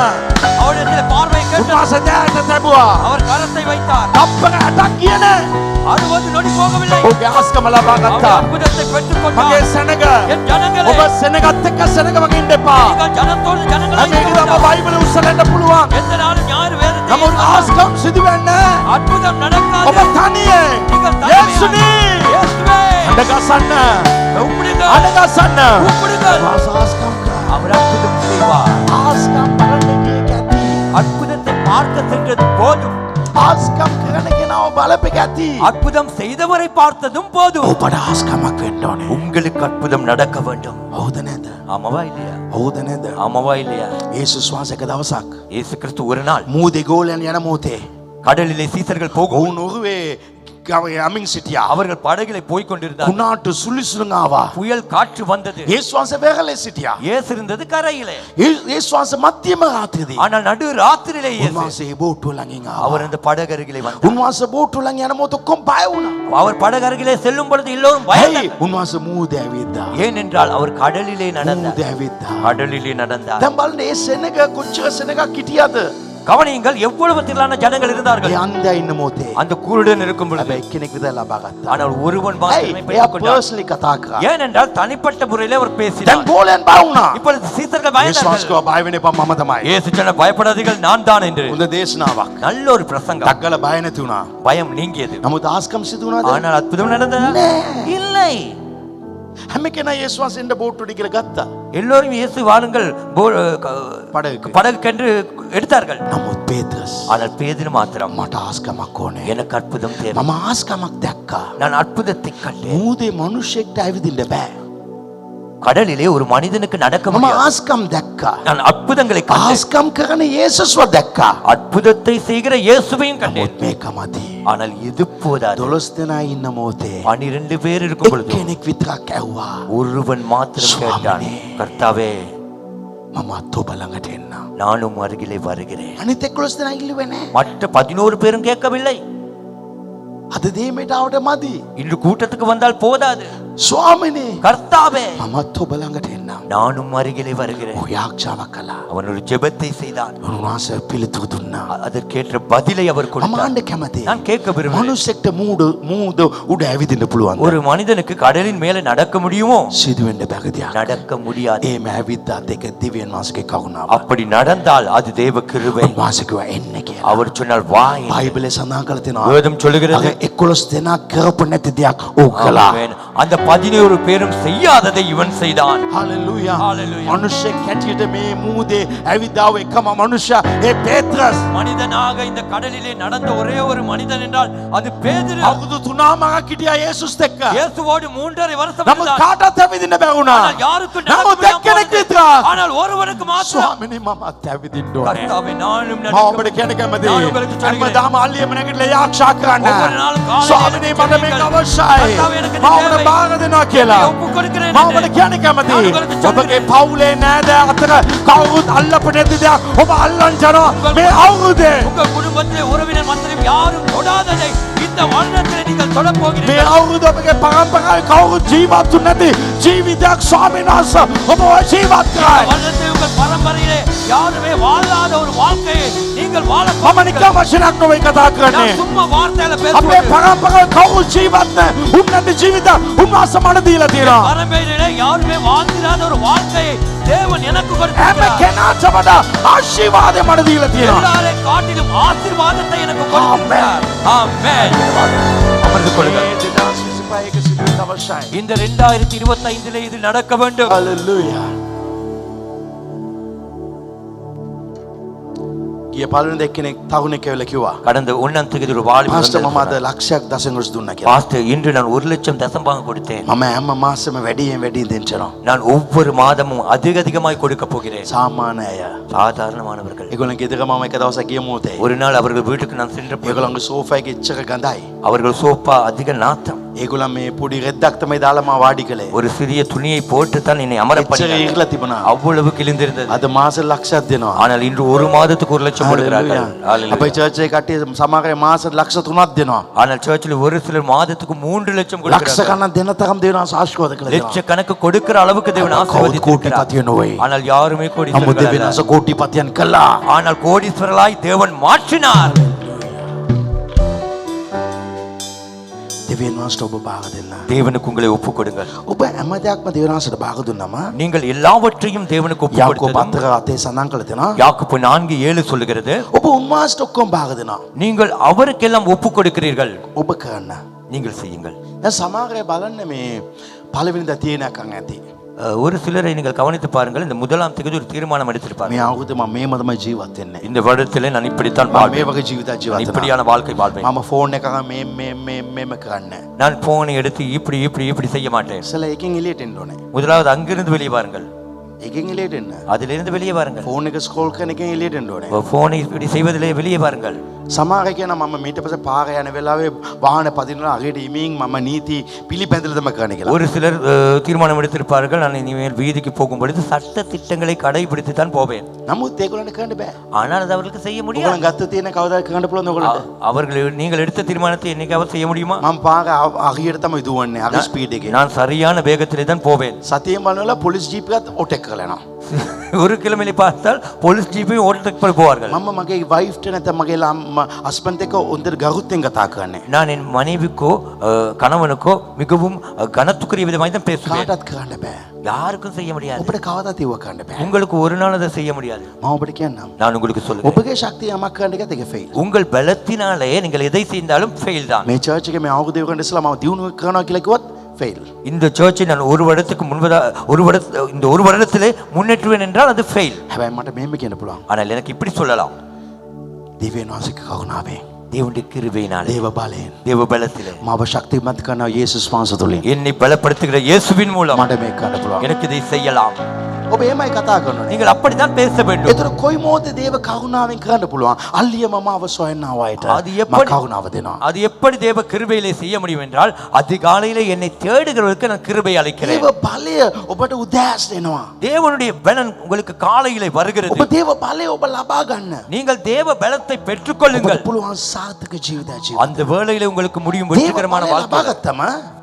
அவருடைய பார்வை கேட்டு උන්වහන්සේ දැයට තැබුවා. அவர் கரத்தை வைத்தார். අප්පර 8ක් කියන 60 நொடி போகவில்லை. ඔබගේ ආස්කම ලබා அவர் ගත්තා. அற்புதத்தை பெற்றுக் මගේ கொண்டார். සෙනග என் ஜனங்களே, ඔබ සෙනගත් එක්ක සෙනග වගේ ඉන්න එපා. நீங்கள் ஜனத்தோடு ஜனங்களாய் හැබැයි இருக்க நம்ம வேண்டாம். බයිබලෙ උස්සලන්න පුළුවන්. எந்த நாளும் ஞாயிறு வேதத்தை නමුත් ආස්කම් සිදු වෙන්නේ அற்புதம் நடக்காது. ඔබ තනියෙන්. நீங்கள் தனிமையாக. යේසුනේ இயேசுவே, අඬගසන්න. கூப்பிடுங்கள். අඬගසන්න. கூப்பிடுங்கள். ආස්කම් කරා. அவர் அற்புதம் செய்வார். ආස්කම් බලන්න ගියේ කැති. அற்புதத்தை பார்க்க சென்றது போதும். ආස්කම් කරන කෙනාව බලපෙ කැති. அற்புதம் செய்தவரை பார்த்ததும் போதும். ඔබට ආස්කමක් වෙන්න ඕනේ. உங்களுக்கு அற்புதம் நடக்க வேண்டும். හවුද නැද්ද? ஆமாவா இல்லையா? හවුද නැද්ද? ஆமாவா இல்லையா? යේසුස් වහන්සේ එක දවසක් இயேசு கிறிஸ்து ஒரு நாள் මූදේ ගෝලයන් යන මොහොතේ கடலிலே சீசர்கள் போகும் ඔවුන් ඔරුවේ යමින් සිටියා. அவர்கள் படகிலே போய் கொண்டிருந்தார். කුණාටු සුලිසුලුන් ආවා. புயல் காற்று வந்தது. යේසුස් වහන්සේ වැරලේ සිටියා. இயேசு இருந்தது கரையிலே. යේසුස් වහන්සේ මධ්‍යම රාත්‍රියේදී ஆனால் நடு ராத்திரியிலே இயேசு උන්වහන්සේ බෝට්ටුව ළඟින් ආවා. அவர் அந்த படகருகிலே வந்தார். උන්වහන්සේ බෝට්ටුව ළඟ යන මොහොත ඔක්කොම බය වුණා. அவர் படகருகிலே செல்லும் பொழுது எல்லோரும் ඇයි? பயந்தார்கள். උන්වහන්සේ මූදේ ඇවිද්දා. ஏனென்றால் அவர் கடலிலே நடந்தார். මූදේ ඇවිද්දා. கடலிலே நடந்தார். දැන් බලන්න මේ සෙනග කොච්චර සෙනගක් හිටියද? கவனியுங்கள், எவ்வளவு திரளான ஜனங்கள் இருந்தார்கள் ඒ අන්ධයා ඉන්න මොහොතේ. அந்த குருடன் இருக்கும் பொழுது. හැබැයි එක්කෙනෙක් විතර ලබා ගත්තා. ஆனால் ஒருவன் மாத்திரமே එයා பெற்றுக்கொண்டான். පර්සනලි කතා කරා. ஏனென்றால் தனிப்பட்ட முறையிலே அவர் දැන් பேசினார். ගෝලයන් බය වුණා. இப்பொழுது சீசர்கள் යේසුස් பயந்தார்கள். කිව්වා බය වෙන්න එපා මම තමයි. இயேசு சொன்னார், பயப்படாதீர்கள், நான் தான் என்று. හොඳ දේශනාවක්. நல்ல ஒரு பிரசங்கம். ඩග්ගල බය නැති වුණා. பயம் நீங்கியது. නමුත් ආස්කම් සිදු වුණාද? ஆனால் அற்புதம் நடந்ததா? නෑ. இல்லை. හැම කෙනා යේසුස් වහන්සේට බෝට්ටුවට කියලා ගත්තා. எல்லோரும் இயேசு வாருங்கள் படகுக்கு. படகுக்கென்று எடுத்தார்கள். නමුත් පේත්‍රස් ஆனால் பேதுரு மாத்திரம், මට ආස්කමක් ඕනේ. எனக்கு அற்புதம் தேவை. මම ආස්කමක් දැක්කා. நான் அற்புதத்தை கண்டேன். මූදේ මිනිහෙක්ට ඇවිදින්න බෑ. கடலிலே ஒரு மனிதனுக்கு நடக்க මම முடியாது. ආස්කම් දැක්කා. நான் அற்புதங்களை கண்டேன். ආස්කම් කරන යේසුස්ව දැක්කා. அற்புதத்தை செய்கிற இயேசுவையும் கண்டேன். නමුත් මේක මදි. ஆனால் இது போதாது. 12 දෙනා ඉන්න මොහොතේ 12 பேர் இருக்கும் பொழுது එක්කෙනෙක් විතරක් ඇහුවා. ஒருவன் மாத்திரம் கேட்டான், சுவாமினே. கர்த்தாவே, මමත් ඔබ ළඟට එන්න. நானும் அருகிலே வருகிறேன். අනිත් 11 දෙනා ඉල්ලුවේ නැහැ. மற்ற 11 பேரும் கேட்கவில்லை. අද දීමේට ආවට මදි. இன்று கூட்டத்துக்கு வந்தால் போதாது. ස්වාමිනේ கர்த்தாவே, මමත් ඔබ ළඟට එන්න. நானும் அருகிலே வருகிறேன். ඔය ආක්ෂාවක් කළා. அவன் ஒரு ஜெபத்தை செய்தான். උන්වහන්සේ පිළිතුරු දුන්නා. அதற்கேற்ற பதிலை அவர் මම கொடுத்தார். අහන්න කැමතියි. நான் கேட்க விரும்புகிறேன். මනුස්සෙක්ට මූද උඩ ඇවිදින්න පුළුවන්. ஒரு மனிதனுக்கு கடலின் மேலே நடக்க முடியுமோ? සිදුවෙන්න බැරි දෙයක්. நடக்க முடியாது. එහෙම ඇවිද්දාත් ඒක දිව්‍යන් වහන්සේගේ කරුණාව. அப்படி நடந்தால் அது தேவ கிருபை. උන්වහන්සේ කිව්වා එන්න කියලා. அவர் சொன்னால் வா என்று. බයිබලේ සඳහන් කරලා තියෙනවා. வேதம் சொல்லுகிறது. අර 11 දෙනා කරපු නැති දෙයක් ඌ කළා. ஆமென். அந்த 11 பேரும் செய்யாததை இவன் செய்தான். හලෙලූයා. Hallelujah. මනුෂ්‍යෙක් හැටියට මේ මූදේ ඇවිදාව එකම මනුෂ්‍යයා ඒ පේත්‍රස්. மனிதனாக இந்த கடலிலே நடந்த ஒரே ஒரு மனிதன் என்றால் அது பேதுரு. අවුරුදු 3මාවක් හිටියා යේසුස් එක්ක. இயேசுவோடு 3.5 வருஷம் නමුත් இருந்தார். කාටවත් ඇවිදින්න බැ වුණා. ஆனால் யாருக்கும் நடக்க නමුත් முடியாமல் එක්කෙනෙක් போனது. විතරක්. ஆனால் ஒருவனுக்கு மாத்திரம். ස්වාමිනේ මමත් ඇවිදින්න ඕනේ. கர்த்தாவே, நானும் මම நடக்க ඔබට කියන්න කැමතියි. நான் உங்களுக்கு சொல்கிறேன். හැමදාම අල්ලියම නැගිටලා යාක්ෂා කරන්න. ஒவ்வொரு நாளும் காலையிலே ස්වාමිනේ මට මේක ஜெபிங்கள். අවශ්‍යයි. கர்த்தாவே, எனக்கு මම இது ඔබට தேவை. බාර දෙනවා කියලා. என்னை ஒப்புக் கொடுக்கிறேன் මම என்று. ඔබට කියන්න කැමතියි. நான் உங்களுக்கு சொல்கிறேன். ඔබගේ පවුලේ නෑද අතර කවුරුත් අල්ලපු නැති දෙයක් ඔබ අල්ලන් යනවා මේ අවුරුද්දේ. உங்கள் குடும்பத்திலே உறவினர் மத்தியிலும் யாரும் தொடாததை இந்த வருடத்திலே நீங்கள் தொட මේ போகிறீர்கள். අවුරුද්ද ඔබගේ පරම්පරාවේ කවුරුත් ජීවත් වුනේ නැති ජීවිතයක් ස්වාමීන් වහන්සේ ඔබ ජීවත් කරයි. வருடத்தில் உங்கள் பரம்பரையிலே யாருமே வாழாத ஒரு வாழ்க்கையை நீங்கள் வாழ මම போகிறீர்கள். නිකන් වචනයක් නොවේ කතා කරන්නේ. நான் சும்மா வார்த்தையில අපේ பேசுவேன். පරම්පරාවේ කවුරුත් ජීවත් නැහැ. උන්නත ජීවිත උන්වහන්සේ මට දීලා තියෙනවා. பரம்பரையிலே யாருமே வாழ்ந்திராத ஒரு வாழ்க்கையை தேவன் எனக்கு හැම கொடுத்திருக்கிறார். කෙනාට වඩා ආශිර්වාදය මට දීලා තියෙනවා. எல்லாரை காட்டிலும் ஆசீர்வாதத்தை எனக்கு கொடுத்திருக்கிறார். ஆமென். அமர்ந்து கொள்ளுங்கள். මේ 2025 එක සිදුවෙන්න අවශ්‍යයි. இந்த 2025 இது நடக்க வேண்டும். හලෙලූයා. ගිය පළවෙනි දෙක්කෙනෙක් තරුණෙක් කියලා කිව්වා. கடந்த 1ஆம் தேதி ஒரு வாலிபர் පාස්ටර් මම අද வந்தார். ලක්ෂයක් දසංගොස් දුන්නා කියලා. பாஸ்டர், இன்று நான் 1,00,000 தசம்பாகம் கொடுத்தேன். මම හැම මාසෙම වැඩියෙන් දෙන්නවා. நான் ஒவ்வொரு மாதமும் அதிகமாய் கொடுக்க போகிறேன். සාමාන්‍ය අය. சாதாரணமானவர்கள். ඒගොල්ලන් ගෙදර මම එක දවසක් ගිය මොහොතේ ஒரு நாள் அவர்கள் வீட்டுக்கு நான் சென்ற போது ඒගොල්ලන්ගේ සෝෆා එකේ ඉච්චක ගඳයි. அவர்கள் சோப்பா அதிக நாத்தம். ඒගොල්ලන් මේ පොඩි රෙද්දක් තමයි දාලා මා වාඩි කළේ. ஒரு சிறிய துணியை போட்டு தான் என்னை அமர එච්චර பண்ணினார்கள். ඉරලා තිබුණා. அவ்வளவு கிழிந்திருந்தது. අද මාස ලක්ෂයක් දෙනවා. ஆனால் இன்று ஒரு மாதத்துக்கு 1,00,000 கொடுக்கிறார்கள். අපේ චර්ච් එකේ කට්ටිය සමහර අය මාස ලක්ෂ 3ක් දෙනවා. ஆனால் சர்ச்சில் ஒரு சிலர் மாதத்துக்கு 3,00,000 ලක්ෂ கொடுக்கிறார்கள். ගණන් දෙන තරම් දෙනවා ආශිර්වාද කළා. லட்சக்கணக்கு கொடுக்கிற அளவுக்கு தேவன் කවුරුත් ஆசீர்வதித்திருக்கிறார். කෝටිපතිය නොවේ. ஆனால் யாருமே නමුත් கோடீஸ்வரர்கள் දෙවියන්ස அல்ல. කෝටිපතියන් කළා. ஆனால் கோடீஸ்வரர்களாய் தேவன் மாற்றினார். දෙවියන් වහන්සේට ඔබ බාර දෙන්න. தேவனுக்கு உங்களை ஒப்பு கொடுங்கள். ඔබ හැම දෙයක්ම දෙවියන් වහන්සේට බාර දුන්නම நீங்கள் எல்லாவற்றையும் தேவனுக்கு ஒப்பு යාකෝබ கொடுத்ததும் 4:8 සඳහන් කළ දෙනවා. யாக்கோபு 4:7 சொல்லுகிறது, ඔබ උන්වහන්සේට ඔක්කොම බාර දෙනවා. நீங்கள் அவருக்கெல்லாம் ஒப்பு கொடுக்கிறீர்கள். ඔබ කරන්න. நீங்கள் செய்யுங்கள். දැන් සමහර අය බලන්න මේ පළවෙනිදා තියෙනකන් ඇති. ஒரு சிலரை நீங்கள் கவனித்து பாருங்கள். இந்த 1ஆம் தேதி ஒரு தீர்மானம் මේ எடுத்திருப்பாங்க. අවුරුද්ද මම මේම තමයි ජීවත් වෙන්නේ. இந்த வருடத்திலே நான் இப்படித்தான் මම මේ வாழ்வேன். වගේ ජීවිතයක් ජීවත් වෙනවා. இப்படியான வாழ்க்கை வாழ்வேன். මම ෆෝන් එක මේම කරන්නේ. நான் போனை எடுத்து இப்படி இப்படி இப்படி செய்ய மாட்டேன். ඉස්සලා එකෙන් එළියට එන්න ඕනේ. முதலாவது அங்கிருந்து வெளியே வாருங்கள். එකෙන් එළියට එන්න. அதிலிருந்து வெளியே வாருங்கள். ෆෝන් එක ස්ක්‍රෝල් කරන එකෙන් එළියට එන්න ඕනේ. போனை இப்படி செய்வதிலே வெளியே வாருங்கள். සමහර කියන මම මීට පස්සේ පාර යන වෙලාවේ වාහන පදිනවා අගේට ඉමින් මම නීති පිළිපැදලා තමයි කරන්නේ කියලා. ஒரு சிலர் தீர்மானம் எடுத்திருப்பார்கள், நான் இனிமேல் வீதிக்கு போகும் பொழுது சட்ட திட்டங்களை கடைபிடித்து தான் போவேன். නමුත් ඒගොල්ලන්ට කරන්න බෑ. ஆனால் அது அவர்களுக்கு செய்ய முடியாது. ඔයගොල්ලන් ගත්ත තියෙන කවදාද කරන්න පුළුවන්ද ඔයගොල්ලන්ට? அவர்கள் நீங்கள் எடுத்த தீர்மானத்தை என்னைக்காவது செய்ய முடியுமா? මම පාර අගියට තමයි දුවන්නේ අග ස්පීඩ් එකේ. நான் சரியான வேகத்திலே தான் போவேன். සතියෙන් බලනවල පොලිස් ජීප් එකත් ඔටෙක් කරලනවා. ஒரு கிலோமீட்டர் பார்த்தால் போலீஸ் ஜீப்பையும் ஓட்டத்துக்கு போய் போவார்கள். මම මගේ වයිෆ්ට නැත්නම් මගේ හස්බන්ඩ් එක්ක හොඳට ගරුත්වෙන් කතා කරන්නේ. நான் என் மனைவிக்கோ கணவனுக்கோ மிகவும் கனத்துக்குரிய விதமாக தான் பேசுவேன். කාටවත් කරන්න බෑ. யாருக்கும் செய்ய முடியாது. ඔබට කවදාවත් ඉව කරන්න බෑ. உங்களுக்கு ஒரு நாள் அதை செய்ய முடியாது. මම ඔබට කියන්නම්. நான் உங்களுக்கு சொல்லுவேன். ඔබගේ ශක්තිය යමක් කරන්න එකත් ඒක ෆේල්. உங்கள் பலத்தினாலே நீங்கள் எதை செய்தாலும் ஃபெயில் தான். මේ චර්ච් එකේ මේ අවුරුදු දෙකකට ඉස්සලා මම දියුණුව කරනවා කියලා කිව්වත් ෆේල්. இந்த சர்ச்சை நான் ஒரு வருடத்துக்கு இந்த ஒரு வருடத்திலே முன்னேற்றுவேன் என்றால் அது ஃபெயில். හැබැයි මට මෙහෙම කියන්න පුළුවන්. ஆனால் எனக்கு இப்படி சொல்லலாம். දිව්‍යන් වහන්සේගේ කරුණාවෙන් தேவனுடைய கிருபையினாலே දේව බලයෙන් தேவ பலத்திலே මාව ශක්තිමත් කරන යේසුස් වහන්සේ තුලින් என்னை பலப்படுத்துகிற இயேசுவின் மூலம் මට මේක කරන්න පුළුවන්. எனக்கு இதை செய்யலாம். ඔබ එහෙමයි කතා කරනවා. நீங்கள் அப்படித்தான் பேச வேண்டும். ඒතර කොයි මොහොතේ දේව කරුණාවෙන් කරන්න පුළුවන්. අල්ලිය මම අවසොයන ආවයිට அது මම எப்படி කරුණාව දෙනවා. அது எப்படி தேவ கிருபையிலே செய்ய முடியும் என்றால் அதிகாலையிலே என்னை தேடுகிறவர்களுக்கு நான் கிருபை அளிக்கிறேன். දේව බලය ඔබට උදෑස් දෙනවා. தேவனுடைய பலன் உங்களுக்கு காலையிலே வருகிறது. ඔබ දේව බලය ඔබ ලබා ගන්න. நீங்கள் தேவ பலத்தை ඔබට பெற்றுக்கொள்ளுங்கள். පුළුවන් සාර්ථක ජීවිතයක් ජීවත්. அந்த வேளையிலே உங்களுக்கு முடியும் දේව வெற்றிகரமான බලය வாழ்க்கை. ලබා ගත්තම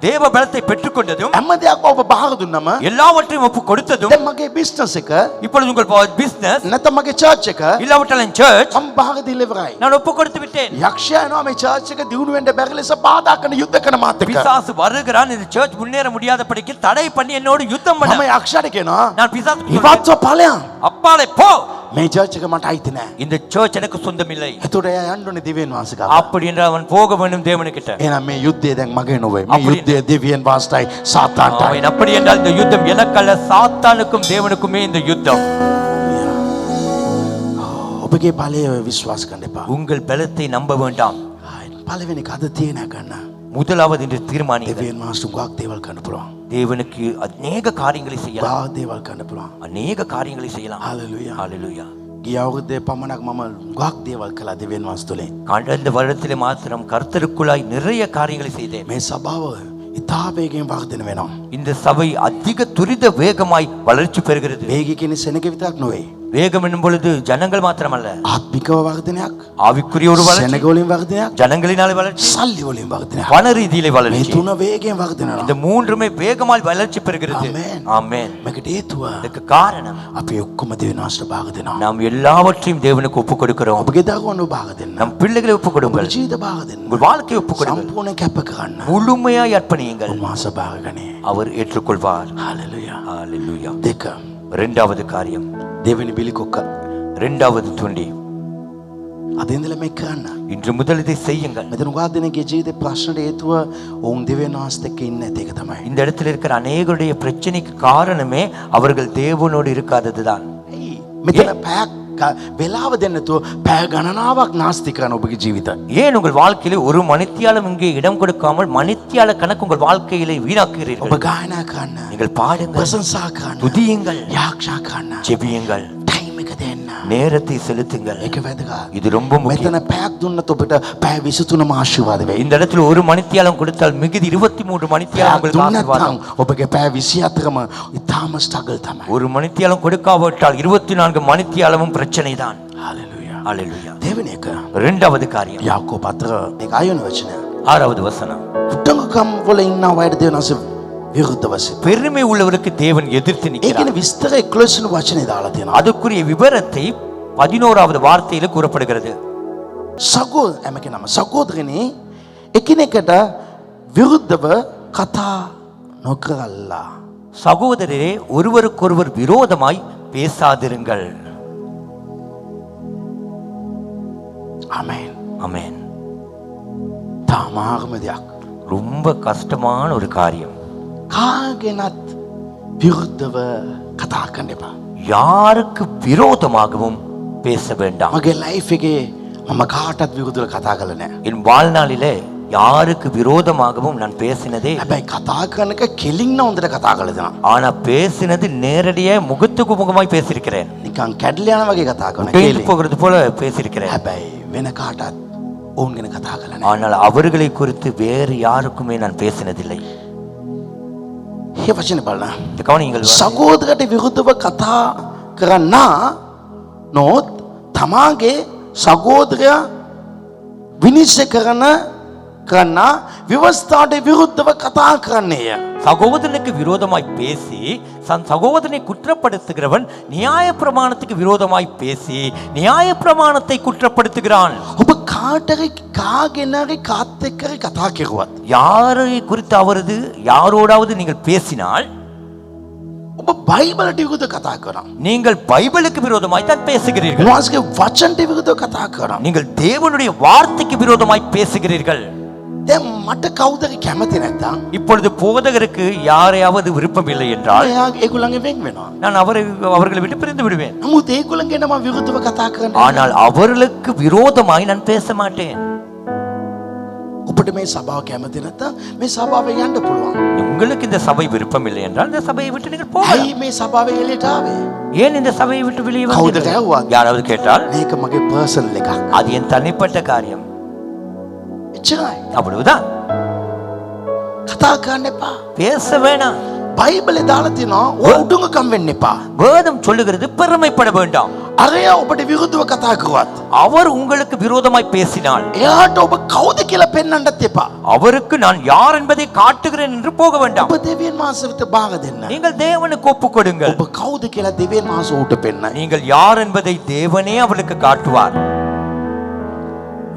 தேவ பலத்தை பெற்றுக்கொண்டதும் හැම දෙයක්ම ඔබ බාර දුන්නම எல்லாவற்றையும் ஒப்பு கொடுத்ததும் දැන් මගේ බිස්නස් එක இப்பொழுது உங்கள் பிசினஸ் නැත්නම් මගේ චර්ච් එක இல்லாவிட்டால் சர்ச் මම බාර දීලා ඉවරයි. நான் ஒப்பு கொடுத்து விட்டேன். යක්ෂයා එනවා මේ චර්ච් එක දියුණු වෙන්න බැරි ලෙස බාධා කරන යුද්ධ කරන මාත් එක්ක. பிசாசு வருகிறான், இந்த சர்ச் முன்னேற முடியாதபடிக்கு தடை பண்ணி என்னோடு யுத்தம் பண்ண. මම යක්ෂයාට කියනවා நான் பிசாசு ඉවත්ව ඵලයන්. அப்பாலே போ, මේ චර්ච් එක මට අයිති නෑ. இந்த சர்ச் எனக்கு சொந்தமில்லை. එතකොට එයා යන්න ඕනේ දිව්‍යන් වහන්සේ ගාව. அப்படி என்றால் அவன் போக வேண்டும் தேவனுக்கிட்ட. එහෙනම් මේ යුද්ධය දැන් මගේ නොවේ. මේ அப்படி- යුද්ධය දිව්‍යන් වහන්සේයි සාතාන්ටයි. அவன் அப்படி என்றால் இந்த யுத்தம் எனக்கல்ல, சாத்தானுக்கும் தேவனுக்குமே இந்த யுத்தம். ඔබගේ ඵලය විශ්වාස කරන්න එපා. உங்கள் பலத்தை நம்ப வேண்டாம். පළවෙනි එක අද තියෙන ගන්න. முதலாவது என்று தீர்மானியுங்கள். දිව්‍යන් වහන්සේ ගොඩක් දේවල් කරන්න පුළුවන්. தேவனுக்கு அநேக காரியங்களை செய்யலாம். ගා දේවල් කරන්න පුළුවන්. அநேக காரியங்களை செய்யலாம். හalleluya. ஹalleluya. ගිය අවුරුද්දේ පමණක් මම ගොඩක් දේවල් කළා දිව්‍යන් වහන්සේ තුලින්. கடந்த வருடத்திலே மாத்திரம் கர்த்தருக்குள்ளாய் நிறைய காரியங்களை செய்தேன். මේ සභාව ඉතා වේගයෙන් වර්ධනය වෙනවා. இந்த சபை அதிக துரித வேகமாய் வளர்ச்சி பெறுகிறது. වේගය කියන්නේ සෙනග විතරක් නෙවෙයි. வேகம் என்னும் பொழுது ஜனங்கள் மாத்திரமல்ல, ආත්මිකව වර්ධනයක්, ஆவிக்குரிய ஒரு வளர்ச்சி, සෙනග වලින් වර්ධනයක්, ஜனங்களினாலே வளர்ச்சி, සල්ලි වලින් වර්ධනයක්. பண ரீதியிலே මේ வளர்ச்சி. තුන වේගයෙන් වර්ධනය இந்த වෙනවා. மூன்றுமே வேகமாய் வளர்ச்சி பெறுகிறது. ஆமென். ஆமென். මේකට හේතුව இதுக்கு காரணம் අපි ඔක්කොම දිව්‍යන් වහන්සේට භාග දෙනවා. நாம் எல்லாவற்றையும் தேவனுக்கு ஒப்பு கொடுக்கிறோம். ඔබගේ දරුවන්ව භාග දෙන්න. நம் பிள்ளைகளை ஒப்பு ඔබගේ கொடுங்கள். ජීවිත භාග දෙන්න. உங்கள் வாழ்க்கையை ஒப்பு கொடுங்கள். සම්පූර්ණ කැප කරන්න. முழுமையாய் அர்ப்பணியுங்கள். උන්වහන්සේ භාග ගන්නේ. அவர் ஏற்றுக்கொள்வார். හalleluya. ஹalleluya. දෙක. இரண்டாவது காரியம், දෙවෙනි බිලිකොක්ක. இரண்டாவது துண்டி. අද ඉඳලා මේක කරන්න. இன்று முதல் இதை செய்யுங்கள். මෙතන උගා දෙනගේ ජීවිතේ ප්‍රශ්නට හේතුව ඔවුන් දිව්‍යන් වහන්සේත් එක්ක ඉන්නේ නැති එක තමයි. இந்த இடத்துல இருக்கிற அநேகருடைய பிரச்சனைக்கு காரணமே அவர்கள் தேவனோடு இருக்காததுதான். ඇයි? මෙතන පැයක් වෙලාව දෙන්න නැතුව පැය ගණනාවක් නාස්ති කරන ඔබගේ ජීවිත. ஏன் உங்கள் வாழ்க்கையிலே ஒரு மணித்தியாலம் இங்கே இடம் கொடுக்காமல் மணித்தியால கணக்கு உங்கள் வாழ்க்கையிலே ඔබ வீணாக்குகிறீர்கள்? ගායනා කරන්න. நீங்கள் பாடுங்கள், ප්‍රශංසා කරන්න. துதியுங்கள், යාක්ෂා කරන්න. ஜெபியுங்கள், ටයිම් එක දෙන්න. நேரத்தை செலுத்துங்கள். ඒක වැදගත්. இது ரொம்ப முக்கியம். මෙතන පැයක් දුන්නත් ඔබට පැය 23ම ආශිර්වාද වෙයි. இந்த இடத்துல ஒரு மணித்தியாலம் கொடுத்தால் மிகுதி 23 மணித்தியாலம் පැයක් உங்களுக்கு දුන්නත් ஆசீர்வாதம். ඔබගේ පැය 24ම ඉතාම ස්ට්‍රගල් තමයි. ஒரு மணித்தியாலம் கொடுக்காவிட்டால் 24 மணித்தியாலமும் பிரச்சனை தான். හalleluya. ஹalleluya. දෙවෙනි එක இரண்டாவது காரியம், යාකෝබ 4 මේක ආයෝන වචනය. 6வது வசனம். කුටඟකම් වල ඉන්න අයට දෙවන අස විරුද්ධ වශයෙන්. பெருமை உள்ளவருக்கு தேவன் எதிர்த்து ඒ நிற்கிறார். කියන්නේ විස්තර 11 වචනේ දාලා තියෙනවා. அதுக்குரிய விவரத்தை 11வது வார்த்தையில கூறப்படுகிறது. සගෝදරනි එකිනෙකට විරුද්ධව කතා නොකරල්ලා. சகோதரரே, ஒருவருக்கொருவர் விரோதமாய் பேசாதிருங்கள். ආමේන්. ஆமென். තාමාගම දෙයක්. ரொம்ப கஷ்டமான ஒரு காரியம். කාගෙනත් විරුද්ධව කතා කරන්න එපා. யாருக்கு விரோதமாகவும் பேச வேண்டாம். මගේ ලයිෆ් එකේ මම කාටත් විරුද්ධව කතා කළා නෑ. என் வாழ்நாளிலே யாருக்கு விரோதமாகவும் நான் பேசினதே, හැබැයි කතා කරන එක කෙලින්න හොඳට කතා කළා දෙනවා. ஆனா பேசினது நேரடியா முகத்துக்கு முகமாய் பேசியிருக்கிறேன். නිකන් කැඩල යන වගේ කතා කරන பேசி කෙලින්. போகிறது போல பேசியிருக்கிறேன். හැබැයි වෙන කාටත් ඔවුන් ගැන කතා කළා නෑ. ஆனால் அவர்களை குறித்து வேறு யாருக்குமே நான் பேசினதில்லை. ඒ වචනේ බලන්න. இந்த கவனியுங்கள். සගෝදරට විරුද්ධව කතා කරන්න නොත් තමාගේ සගෝදරයා විනිශ්චය කරන කරනා විවස්ථාවට විරුද්ධව කතා කරන්නේය. சகோதரனுக்கு விரோதமாய் பேசி சகோதரனை குற்றப்படுத்துகிறவன் நியாய பிரமாணத்துக்கு விரோதமாய் பேசி நியாய பிரமாணத்தை குற்றப்படுத்துகிறான். ඔබ කාටරි කාගෙනරි කාත් එක්කරි කතා කෙරුවත් யாரை குறித்து அவரது யாரோடாவது நீங்கள் பேசினால் ඔබ බයිබලට විරුද්ධව කතා කරනවා. நீங்கள் பைபிளுக்கு விரோதமாய் தான் பேசுகிறீர்கள். උන්වහන්සේගේ වචනට විරුද්ධව කතා කරනවා. நீங்கள் தேவனுடைய வார்த்தைக்கு விரோதமாய் பேசுகிறீர்கள். දැන් මට කවුදරි කැමති නැත්තම් இப்பொழுது போதகருக்கு யாரையாவது விருப்பம் இல்லை என்றால் එයා ඒගොල්ලන්ගෙන් වෙන් වෙනවා. நான் அவர்களை விட்டு பிரிந்து விடுவேன். නමුත් ඒගොල්ලන්ගෙන් මම විරුද්ධව කතා කරන්නේ. ஆனால் அவர்களுக்கு விரோதமாய் நான் பேச மாட்டேன். ඔබට මේ සභාව කැමති නැත්තම් මේ සභාවෙන් යන්න පුළුවන්. உங்களுக்கு இந்த சபை விருப்பம் இல்லை என்றால் இந்த சபையை விட்டு நீங்கள் போகலாம். ඇයි මේ සභාවේ එළියට ආවේ? ஏன் இந்த சபையை விட்டு வெளியே කවුද வந்தீர்கள்? ගැව්වා? யாராவது கேட்டால் මේක මගේ පර්සනල් එකක්. அது என் தனிப்பட்ட காரியம். එච්චරයි. அவ்வளவுதான். කතා කරන්න එපා. பேச வேணாம். බයිබලේ දාලා තියෙනවා ඔය උඩුඟකම් වෙන්න එපා. வேதம் சொல்லுகிறது பெருமைப்பட வேண்டாம். අරයා ඔබට විරුද්ධව කතා කරුවත් அவர் உங்களுக்கு விரோதமாய் பேசினால் එයාට ඔබ කවුද කියලා පෙන්වන්නත් එපා. அவருக்கு நான் யார் என்பதை காட்டுகிறேன் என்று போக வேண்டாம். ඔබ දෙවියන් වහන්සේ වෙත බාර දෙන්න. நீங்கள் தேவனுக்கு ஒப்புக் கொடுங்கள். ඔබ කවුද කියලා දෙවියන් වහන්සේ ඌට පෙන්නයි. நீங்கள் யார் என்பதை தேவனே அவளுக்கு காட்டுவார்.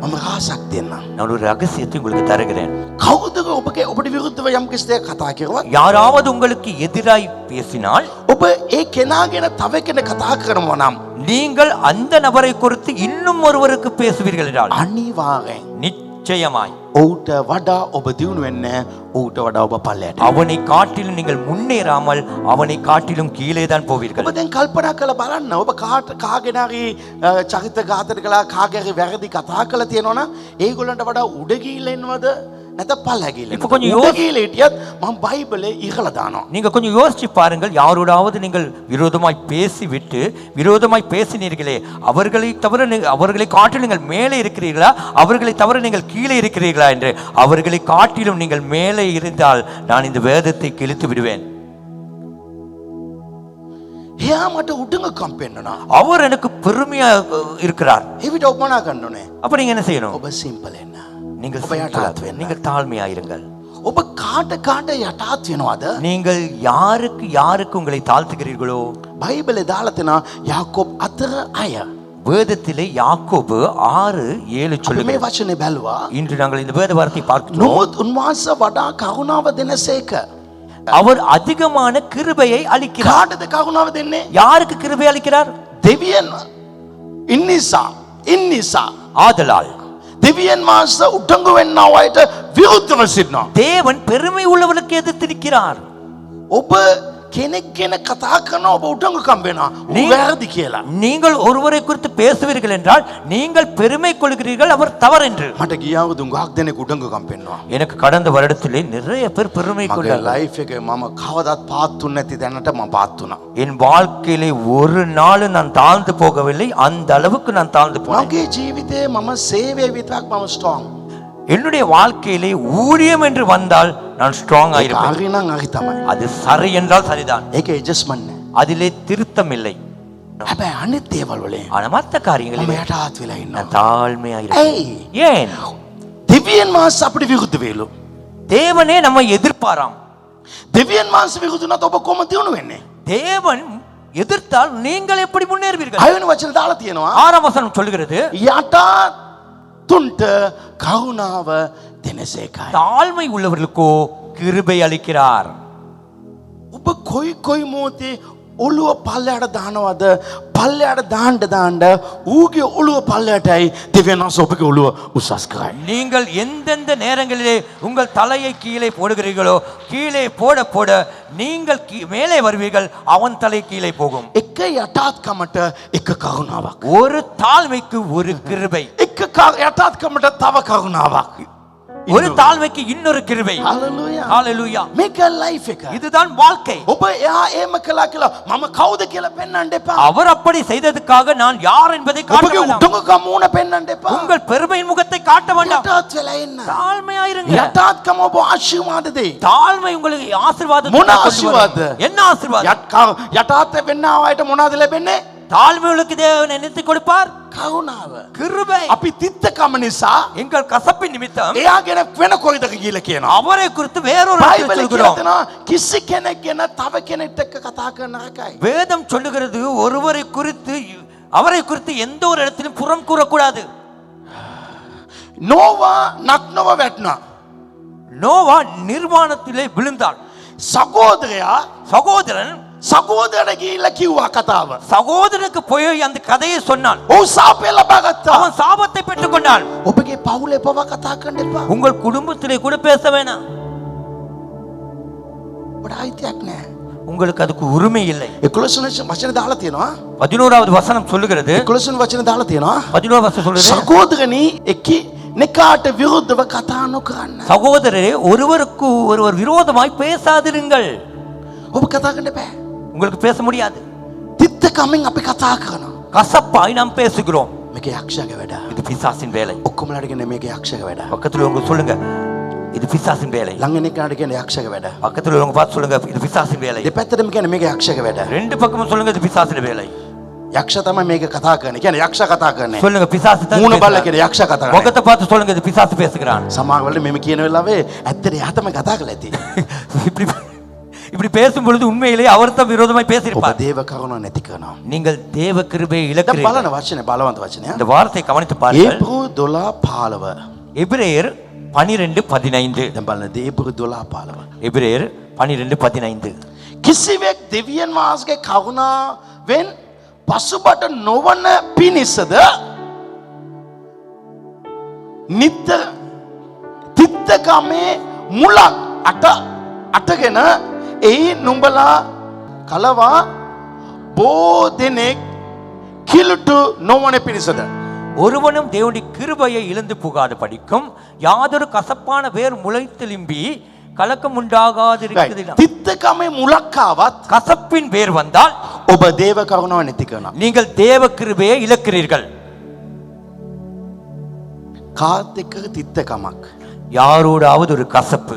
මම රහසක් දෙන්නම්. நான் ஒரு ரகசியத்தை உங்களுக்கு தருகிறேன். කවුද ඔබට විරුද්ධව යම් කිසි දෙයක් කතා කරුවත් யாராவது உங்களுக்கு எதிராய் பேசினால் ඔබ ඒ කෙනාගෙන තව කෙනෙක් කතා කරනවා නම් நீங்கள் அந்த நபரை குறித்து இன்னும் ஒருவருக்கு பேசுவீர்கள் என்றால் අනිවාර්යෙන් நிச்சயமாய் ඌට වඩා ඔබ දියුණු වෙන්නේ ඌට වඩා ඔබ පල්ලයට. அவனை காட்டிலும் நீங்கள் முன்னேறாமல் அவனை காட்டிலும் கீழே தான் ඔබ போவீர்கள். දැන් කල්පනා කරලා බලන්න ඔබ කාගෙන හරි චරිත ඝාතන කළා කාගේ හරි වැරදි කතා කළා තියෙනවා නම් ඒගොල්ලන්ට වඩා උඩ ගිහිල්ලා ඉන්නවද නැත්නම් පල්ල ගිහිල්ලා இப்போ கொஞ்சம் උඩ ගිහිල්ලා හිටියත් මම බයිබලේ ඉහළ දානවා. நீங்க கொஞ்சம் யோசிச்சு பாருங்கள். யாரோடாவது நீங்கள் விரோதமாய் பேசிவிட்டு விரோதமாய் பேசினீர்களே அவர்களை தவிர அவர்களை காட்டிலும் நீங்கள் மேலே இருக்கிறீர்களா அவர்களை தவிர நீங்கள் கீழே இருக்கிறீர்களா என்று அவர்களை காட்டிலும் நீங்கள் மேலே இருந்தால் நான் இந்த வேதத்தை கிழித்து விடுவேன். එයා මට උඩුඟකම් පෙන්නනවා. அவர் எனக்கு பெருமையா இருக்கிறார். එවිට ඔබ මොනා කරන්න ඕනේ? அப்ப நீங்க என்ன செய்யணும்? ඔබ සිම්පල් වෙන්න. நீங்கள் ඔබ යටාත් වෙන්න. நீங்கள் தாழ்மையாயிருங்கள். ඔබ කාට යටාත් වෙනවද? நீங்கள் யாருக்கு உங்களை தாழ்த்துகிறீர்களோ බයිබලේ දාලා තියෙනවා යාකෝබ් 4:6. வேதத்திலே யாக்கோபு 6:7 මේ சொல்லுகிறது. වචනේ බැලුවා. இன்று நாங்கள் இந்த வேத வார்த்தை பார்க்கிறோம். නමුත් උන්වහන්සේ වඩා කරුණාව දෙනසේක. அவர் அதிகமான கிருபையை அளிக்கிறார். කාටද කරුණාව දෙන්නේ? யாருக்கு கிருபை அளிக்கிறார்? දෙවියන් ඉන්නිසා ஆதலால் දෙවියන් වහන්සේ උටඟු වෙන්නව අයට විරුද්ධව සිටිනවා. தேவன் பெருமை உள்ளவர்களுக்கு எதிர்த்து நிற்கிறார். ඔබ කෙනෙක් ගැන කතා කරනවා ඔබ උටඟුකම් වෙනවා. ඌ වැරදි කියලා. நீங்கள் ஒருவரை குறித்து பேசுவீர்கள் என்றால் நீங்கள் பெருமை கொள்கிறீர்கள் அவர் தவறு என்று. මට ගියාව දුඟක් දෙනෙක් උටඟුකම් පෙන්නවා. எனக்கு கடந்த வருடத்திலே நிறைய பேர் பெருமை මගේ கொண்டார்கள். ලයිෆ් එකේ මම කවදාත් පාත් තුන්නේ නැති දැනට මම පාත් වුණා. என் வாழ்க்கையிலே ஒரு நாள் நான் தாழ்ந்து போகவில்லை. அந்த அளவுக்கு நான் தாழ்ந்து போனேன். මගේ ජීවිතේ මම සේවය විතරක් මම ස්ට්‍රෝං. என்னுடைய வாழ்க்கையிலே ஊழியம் என்று வந்தால் நான் ஸ்ட்ராங் ஆயிருப்பேன். හරි නම් හරි තමයි. அது சரி என்றால் சரிதான். ඒක ඇඩ්ජස්ට්මන්ට් නෑ. அதிலே திருத்தம் இல்லை. හැබැයි අනිත් දේවල් වලින් ஆனா மற்ற මම காரியங்களில் යටාත් වෙලා ඉන්නවා. நான் தாழ்மையாயிருப்பேன். ඇයි? ஏன்? දෙවියන් වහන්සේ අපිට විරුද්ධ වෙලු. தேவனே நம்மை எதிர்ப்பாராம். දෙවියන් වහන්සේ විරුද්ධ වුණාත් ඔබ කොහොමද දියුණු වෙන්නේ? தேவன் எதிர்த்தால் நீங்கள் எப்படி முன்னேறுவீர்கள்? අයවෙනි වචන දාලා තියෙනවා 6ஆம் வசனம் சொல்லுகிறது යටාත් තුන්ට කරුණාව දෙනසේකයි. தாழ்மை உள்ளவர்களுக்கோ கிருபை அளிக்கிறார். ඔබ කොයි මොහොතේ ඔළුව පල්ලයට දානවද? පල්ලයට දාන්න ඌගේ ඔළුව පල්ලයටයි දෙවියන් වහන්සේ ඔබගේ ඔළුව උසස් කරයි. நீங்கள் எந்தெந்த நேரங்களிலே உங்கள் தலையை கீழே போடுகிறீர்களோ கீழே போட போட நீங்கள் மேலே வருவீர்கள். அவன் தலை கீழே போகும். එක යටාත්කමට එක කරුණාවක්. ஒரு தாழ்மைக்கு ஒரு கிருபை. එක යටාත්කමට තව කරුණාවක්. ஒரு தாழ்மைக்கு இன்னொரு கிருபை. හලෙලූයා. ஹalleluya. මේක ලයිෆ් එක. இதுதான் வாழ்க்கை. ඔබ එයා එහෙම කළා කියලා මම කවුද කියලා පෙන්වන්න එපා. அவர் அப்படி செய்ததுக்காக நான் யார் என்பதை காட்ட ඔබගේ வேண்டாம். උඩඟුකම මූණ පෙන්වන්න එපා. உங்கள் பெருமையின் முகத்தை காட்ட வேண்டாம். යටාත් වෙලා ඉන්න. தாழ்மையாயிருங்க. යටාත්කම ඔබ ආශිර්වාද දෙයි. தாழ்மை உங்களுக்கு ஆசீர்வாதத்தை මොන கொண்டு வரும். ආශිර්වාද? என்ன ஆசீர்வாதம்? යටාත් වෙන්නව අයට මොනවද ලැබෙන්නේ? தாழ்மையுள்ளக்கு தேவன் என்னத்தை கொடுப்பார்? කරුණාව. கிருபை. අපි තිත්තකම නිසා எங்கள் கசப்பின் நிமித்தம் එයා ගැන වෙන කොයිදක කියලා කියනවා. அவரை குறித்து வேறொரு இடத்தில் බයිබලයේ சொல்கிறோம். කියනවා කිසි කෙනෙක් ගැන තව කෙනෙක්ට එක්ක කතා කරන එකයි. வேதம் சொல்லுகிறது ஒருவரை குறித்து அவரை குறித்து எந்த ஒரு இடத்திலும் புறம் கூறக்கூடாது. නෝවා නක්නව වැටුණා. நோவா நிர்வாணத்திலே விழுந்தாள். සහෝදරයා சகோதரன் සහෝදරට ගිහිල්ලා කිව්වා කතාව. சகோதரனுக்கு போய் அந்த கதையை சொன்னான். ඔව් සාපේ ලබා ගත්තා. அவன் சாபத்தை பெற்றுக் கொண்டான். ඔබගේ පවුලේ පවා කතා කරන්න එපා. உங்கள் குடும்பத்திலே கூட பேச வேணாம். ඔබට අයිතියක් නැහැ. உங்களுக்கு அதுக்கு உரிமை இல்லை. 11 වචන දාලා තියෙනවා. 11வது வசனம் சொல்லுகிறது. 11 වචන දාලා තියෙනවා. 11வது வசனம் சொல்லுகிறது. සහෝදරනි එකිනෙකාට විරුද්ධව කතා නොකරන්න. சகோதரரே ஒருவருக்கு ஒருவர் விரோதமாய் பேசாதிருங்கள். ඔබ කතා කරන්න බෑ. உங்களுக்கு பேச முடியாது. තිත්තකමින් අපි කතා කරනවා. கசப்பாய் நாம் பேசுகிறோம். මේක යක්ෂයාගේ වැඩ. இது பிசாசின் வேலை. ඔක්කොමලාට කියන්නේ මේක යක්ෂයාගේ වැඩ. பக்கத்துல உங்க சொல்லுங்க இது பிசாசின் வேலை. ළඟ ඉන්න කෙනාට කියන්නේ යක්ෂයාගේ වැඩ. பக்கத்துல உங்க பார்த்து சொல்லுங்க இது பிசாசின் வேலை. දෙපැත්තටම කියන්නේ මේක යක්ෂයාගේ වැඩ. ரெண்டு பக்கமும் சொல்லுங்க இது பிசாசின் வேலை. යක්ෂ තමයි මේක කතා කරන්නේ. කියන්නේ යක්ෂ කතා කරන්නේ. சொல்லுங்க பிசாசு தான் මූණ බලලා பேசுகிறான். කියන්නේ යක්ෂ කතා කරන්නේ. முகத்தை பார்த்து சொல்லுங்க இது பிசாசு பேசுகிறான். සමහර වෙලාවට මෙම කියන වෙලාවේ ඇත්තට එයා තමයි කතා කරලා ඇති. இப்படி இப்படி பேசும் பொழுது உண்மையிலேயே அவர் தான் விரோதமாய் ඔබ பேசியிருப்பார். දේව කරුණ නැති කරනවා. நீங்கள் தேவ கிருபையை දැන් இழக்கிறீர்கள். බලන වචනේ බලවන්ත වචනය. இந்த வார்த்தையை கவனித்து பாருங்கள். ඒප්‍රිල් 12:15. எபிரேயர் 12:15. දැන් බලන්න ඒප්‍රිල් 12:15. எபிரேயர் 12:15. කිසිවෙක් දෙවියන් වහන්සේගේ කරුණාවෙන් පසුබට නොවන පිණිසද නිත්‍ය තිත්තකමේ මුලක් අටගෙන එහි නුඹලා කලවා බෝ දෙනෙක් කිලුටු නොවන පිණිසද. ஒருவனும் தேவனுடைய கிருபையை இழந்து புகாத படிக்கும் யாதொரு கசப்பான வேர் முளைத்தெலும்பி கலக்கம் உண்டாகாதிருக்கிறது. තිත්තකමේ මුලක්කාවත් கசப்பின் வேர் வந்தால் ඔබ දේව කරුණාව නැති කරනවා. நீங்கள் தேவ கிருபையை இழக்கிறீர்கள். කාත් එක්ක තිත්තකමක්. யாரோடாவது ஒரு கசப்பு.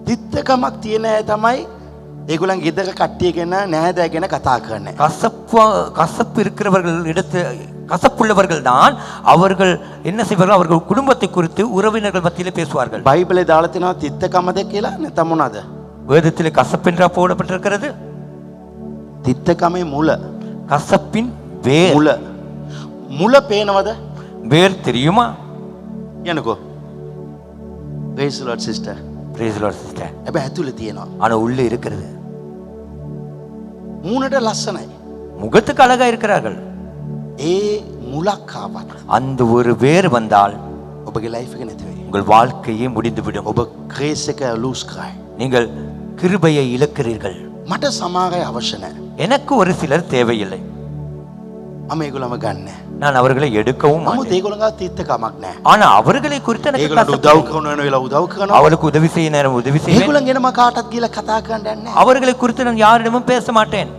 තිත්තකමක් තියෙන අය තමයි ඒගොල්ලන් ගෙදර කට්ටිය ගැන නෑදෑ ගැන කතා කරන්නේ. கசப்பு இருக்கிறவர்கள் இடத்து கசப்புள்ளவர்கள் தான் அவர்கள் என்ன செய்வார்கள்? அவர்கள் குடும்பத்தை குறித்து உறவினர்கள் மத்தியிலே பேசுவார்கள். බයිබලේ දාලා තියෙනවා තිත්තකමද කියලා නැත්නම් මොනවාද? வேதத்திலே கசப்பென்றா போடப்பட்டிருக்கிறது. තිත්තකමේ මුල. கசப்பின் வேர். මුල. මුල පේනවද? வேர் தெரியுமா? යනකෝ. praise the Lord sister. praise the Lord sister. හැබැයි ඇතුලේ තියෙනවා. ஆனா உள்ளே இருக்கிறது. මූණට ලස්සනයි. முகத்துக்கு அழகா இருக்கிறார்கள். ඒ මුලක් ආවත් அந்த ஒரு வேர் வந்தால் ඔබගේ ලයිෆ් එක නැති වෙයි. உங்கள் வாழ்க்கையே முடிந்துவிடும். ඔබ grace එක lose කරයි. நீங்கள் கிருபையை இழக்கிறீர்கள். මට සමාගය අවශ්‍ය නැහැ. எனக்கு ஒரு சிலர் தேவையில்லை. මම ඒගොල්ලම ගන්න. நான் அவர்களை எடுக்கவும் නමුත් மாட்டேன். ඒගොල්ලන්ගා තිත්තකමක් නැහැ. ஆனா அவர்களை குறித்து எனக்கு ඒගොල්ලන්ට கசப்பு උදව් இல்லை. කරන වෙන වෙලාව උදව් කරනවා. அவளுக்கு உதவி செய்ய நேரம் உதவி செய்வேன். ඒගොල්ලන් ගැන මම කාටවත් කියලා කතා කරන්න යන්නේ නැහැ. அவர்களை குறித்து நான் யாரிடமும் பேச மாட்டேன்.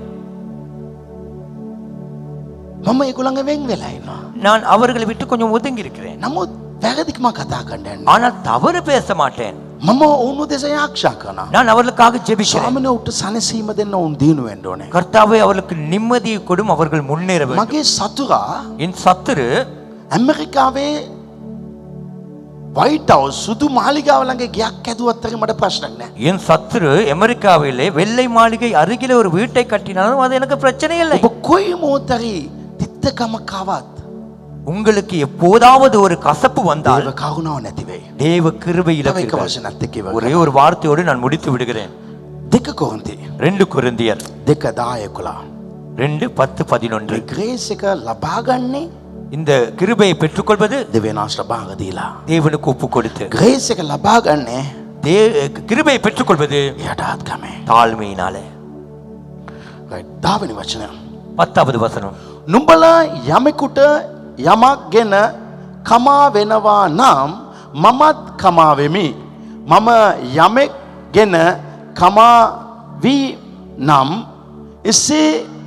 මම ඒගොල්ලන්ගෙන් වෙන් වෙලා ඉන්නවා. நான் அவர்களை விட்டு கொஞ்சம் ஒதுங்கி இருக்கிறேன். නමුත් වැරදිකම කතා කරන්න යන්නේ. ஆனால் தவறு பேச மாட்டேன். මම ඔවුන් උදෙසා ආරක්ෂා කරනවා. நான் அவர்களுக்காக ஜெபிக்கிறேன். ස්වාමිනේ උට සනසීම දෙන්න ඔවුන් දිනු වෙන්න ඕනේ. கர்த்தாவே அவர்களுக்கு நிம்மதியை கொடும், அவர்கள் முன்னேற வேண்டும். මගේ සතුරා என் சத்துரு ඇමරිකාවේ වයිට් හවුස් සුදු මාලිගාව ළඟ ගයක් ඇදුවත් තරම් මට ප්‍රශ්නයක් නැහැ. என் சத்துரு அமெரிக்காவிலே வெள்ளை மாளிகை அருகிலே ஒரு வீட்டை கட்டினாலும் அது எனக்கு பிரச்சனை இல்லை. ඔබ කොයි මොහොතේ තිත්තකමක් ආවත් உங்களுக்கு எப்போதாவது ஒரு கசப்பு வந்தால் දේව කරුණාව නැති වෙයි. தேவ கிருபை තව එක இழக்கிறீர்கள். වචනත් එක්ක ඉවර ஒரே කරනවා. ஒரு வார்த்தையோடு நான் முடித்து விடுகிறேன். 2 කොරින්ති 2 கொரிந்தியர் 2:10 2:10-11. ග්‍රේස් එක ලබා ගන්නේ இந்த கிருபையை பெற்றுக்கொள்வது දෙවියන්ට භාග දීලා. தேவனுக்கு ஒப்பு கொடுத்து. ග්‍රේස් එක ලබා ගන්නේ கிருபையை பெற்றுக்கொள்வது යටාත්කමේ. தாழ்மையினாலே. right 10 වෙනි වචනය. 10வது வசனம். නුඹලා යමෙකුට යමක් ගෙන කමා වෙනවා නම් මමත් කමා වෙමි. මම යමෙක් ගෙන කමා වී නම් එසේ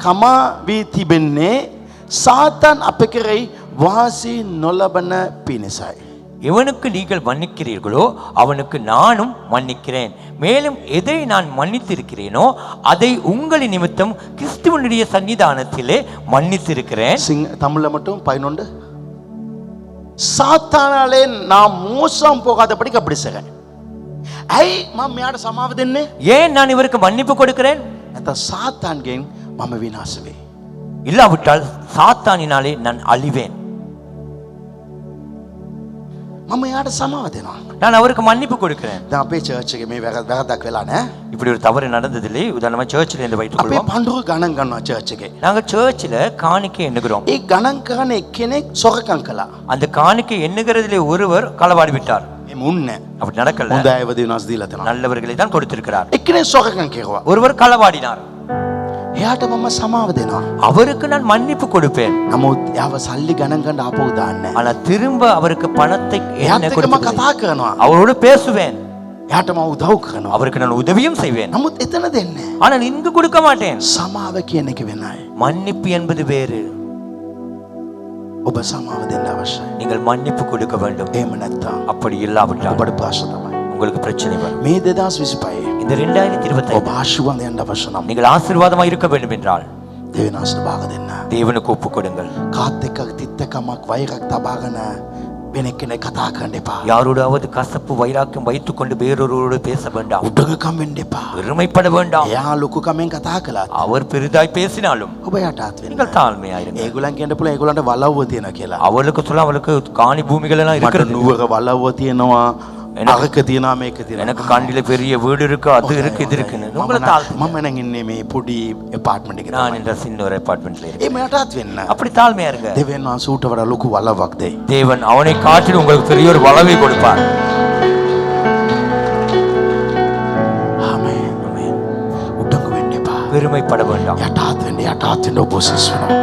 කමා වී තිබෙන්නේ සාතන් අප කෙරෙහි වාසි නොලබන පිණිසයි. எவனுக்கு நீங்கள் மன்னிக்கிறீர்களோ அவனுக்கு நானும் மன்னிக்கிறேன். மேலும் எதை நான் மன்னித்திருக்கிறேனோ அதை உங்களின் நிமித்தம் கிறிஸ்துவனுடைய சன்னிதானத்திலே மன்னித்திருக்கிறேன். தமிழ்ல மட்டும் 11 சாத்தானாலே நாம் மோசம் போகாதபடிக்கு அப்படி செய்ய. ஐ මම සමාව දෙන්නේ. ஏன் நான் இவருக்கு மன்னிப்பு கொடுக்கிறேன்? නැත්නම් சாத்தான்ගෙන් මම විනාශ වෙයි. இல்லாவிட்டால் சாத்தானினாலே நான் அழிவேன். මම යාට සමාව දෙනවා. நான் அவருக்கு மன்னிப்பு கொடுக்கிறேன். දැන් අපේ චර්ච් එකේ මේ වැරද්දක් වෙලා නැහැ. இப்படி ஒரு தவறு நடந்ததில்லை. உதாரணமா சர்ச்சில் இருந்து வைத்துக் අපේ கொள்வோம். පඬුරු ගණන් ගන්නවා චර්ච් එකේ. நாங்க சர்ச்சில் காணிக்கை எண்ணுகிறோம். ඒ ගණන් කරන එක්කෙනෙක් සොරකම් කළා. அந்த காணிக்கை எண்ணுகிறதிலே ஒருவர் களவாடி விட்டார். මේ මුන්නේ. அப்படி நடக்கல. හොඳ අයව දිනස් දීලා තියෙනවා. நல்லவர்களை தான் கொடுத்திருக்கிறார். එක්කෙනෙක් සොරකම් කෙරුවා. ஒருவர் களவாடினார். එයාට මම සමාව දෙනවා. அவருக்கு நான் மன்னிப்பு கொடுப்பேன். නමුත් යාව සල්ලි ගණන් ගන්න ආපහු දාන්නේ. ஆனா திரும்ப அவருக்கு பணத்தை என்ன එයාට මම கொடுப்பதில்லை. කතා කරනවා. அவரோடு பேசுவேன். එයාට මම උදව් කරනවා. அவருக்கு நான் உதவியும் செய்வேன். නමුත් එතන දෙන්නේ. ஆனால் இங்கு கொடுக்க மாட்டேன். සමාව කියන එක වෙනයි. மன்னிப்பு என்பது வேறு. ඔබ සමාව දෙන්න අවශ්‍යයි. நீங்கள் மன்னிப்பு கொடுக்க வேண்டும். එහෙම නැත්නම් அப்படி இல்லாவிட்டால் ඔබට ප්‍රශ්න තමයි. உங்களுக்கு பிரச்சனை வரும். මේ 2025 இந்த 2025 ඔබ ආශිර්වාද යන්න අවශ්‍ය නම් நீங்கள் ஆசீர்வாதமாக இருக்க வேண்டும் என்றால் දෙවියන්ට භාග දෙන්න. தேவனுக்கு ஒப்பு கொடுங்கள். කාත් එක්ක තිත්තකමක් වෛරක් තබාගෙන වෙන කෙනෙක් කතා කරන්න එපා. யாரோடாவது கசப்பு வைராக்கியம் வைத்துக் கொண்டு வேறொருவரோடு பேச வேண்டாம். උඩගකම් වෙන්න එපා. பெருமைப்பட வேண்டாம். එයා ලොකුකමෙන් කතා කළා. அவர் பெரிதாய் பேசினாலும் ඔබ යටත් වෙන්න. நீங்கள் தாழ்மையாயிருங்கள். ඒගොල්ලන් කියන්න පුළුවන් ඒගොල්ලන්ට වලව්ව තියෙනවා කියලා. அவளுக்கு சொல்ல அவளுக்கு காணி பூமிகள் எல்லாம் මට இருக்கிறது. නුවර වලව්ව තියෙනවා. අරක තියෙනවා මේක තියෙනවා. எனக்கு காண்டில பெரிய வீடு இருக்கு, அது இருக்கு, இது இருக்குன்னு உங்களை தாழ்மை. මම නම් ඉන්නේ මේ පොඩි ඇපාර්ට්මන්ට් එකේ. நான் இந்த சின்ன ஒரு அபார்ட்மெண்ட்ல இருக்கேன். ඒ මෙයාටත් වෙන්න. அப்படி தாழ்மையா இருங்க. දෙවියන් වහන්සේ ඌට වඩා ලොකු වලව්වක් දෙයි. தேவன் அவனை காட்டிலும் உங்களுக்கு பெரிய ஒரு வளவை கொடுப்பார். ආමේන්. ආමේன். උඩඟු වෙන්න එපා. பெருமைப்பட வேண்டாம். යටත් වෙන්න ඔපොසිස් වෙනවා.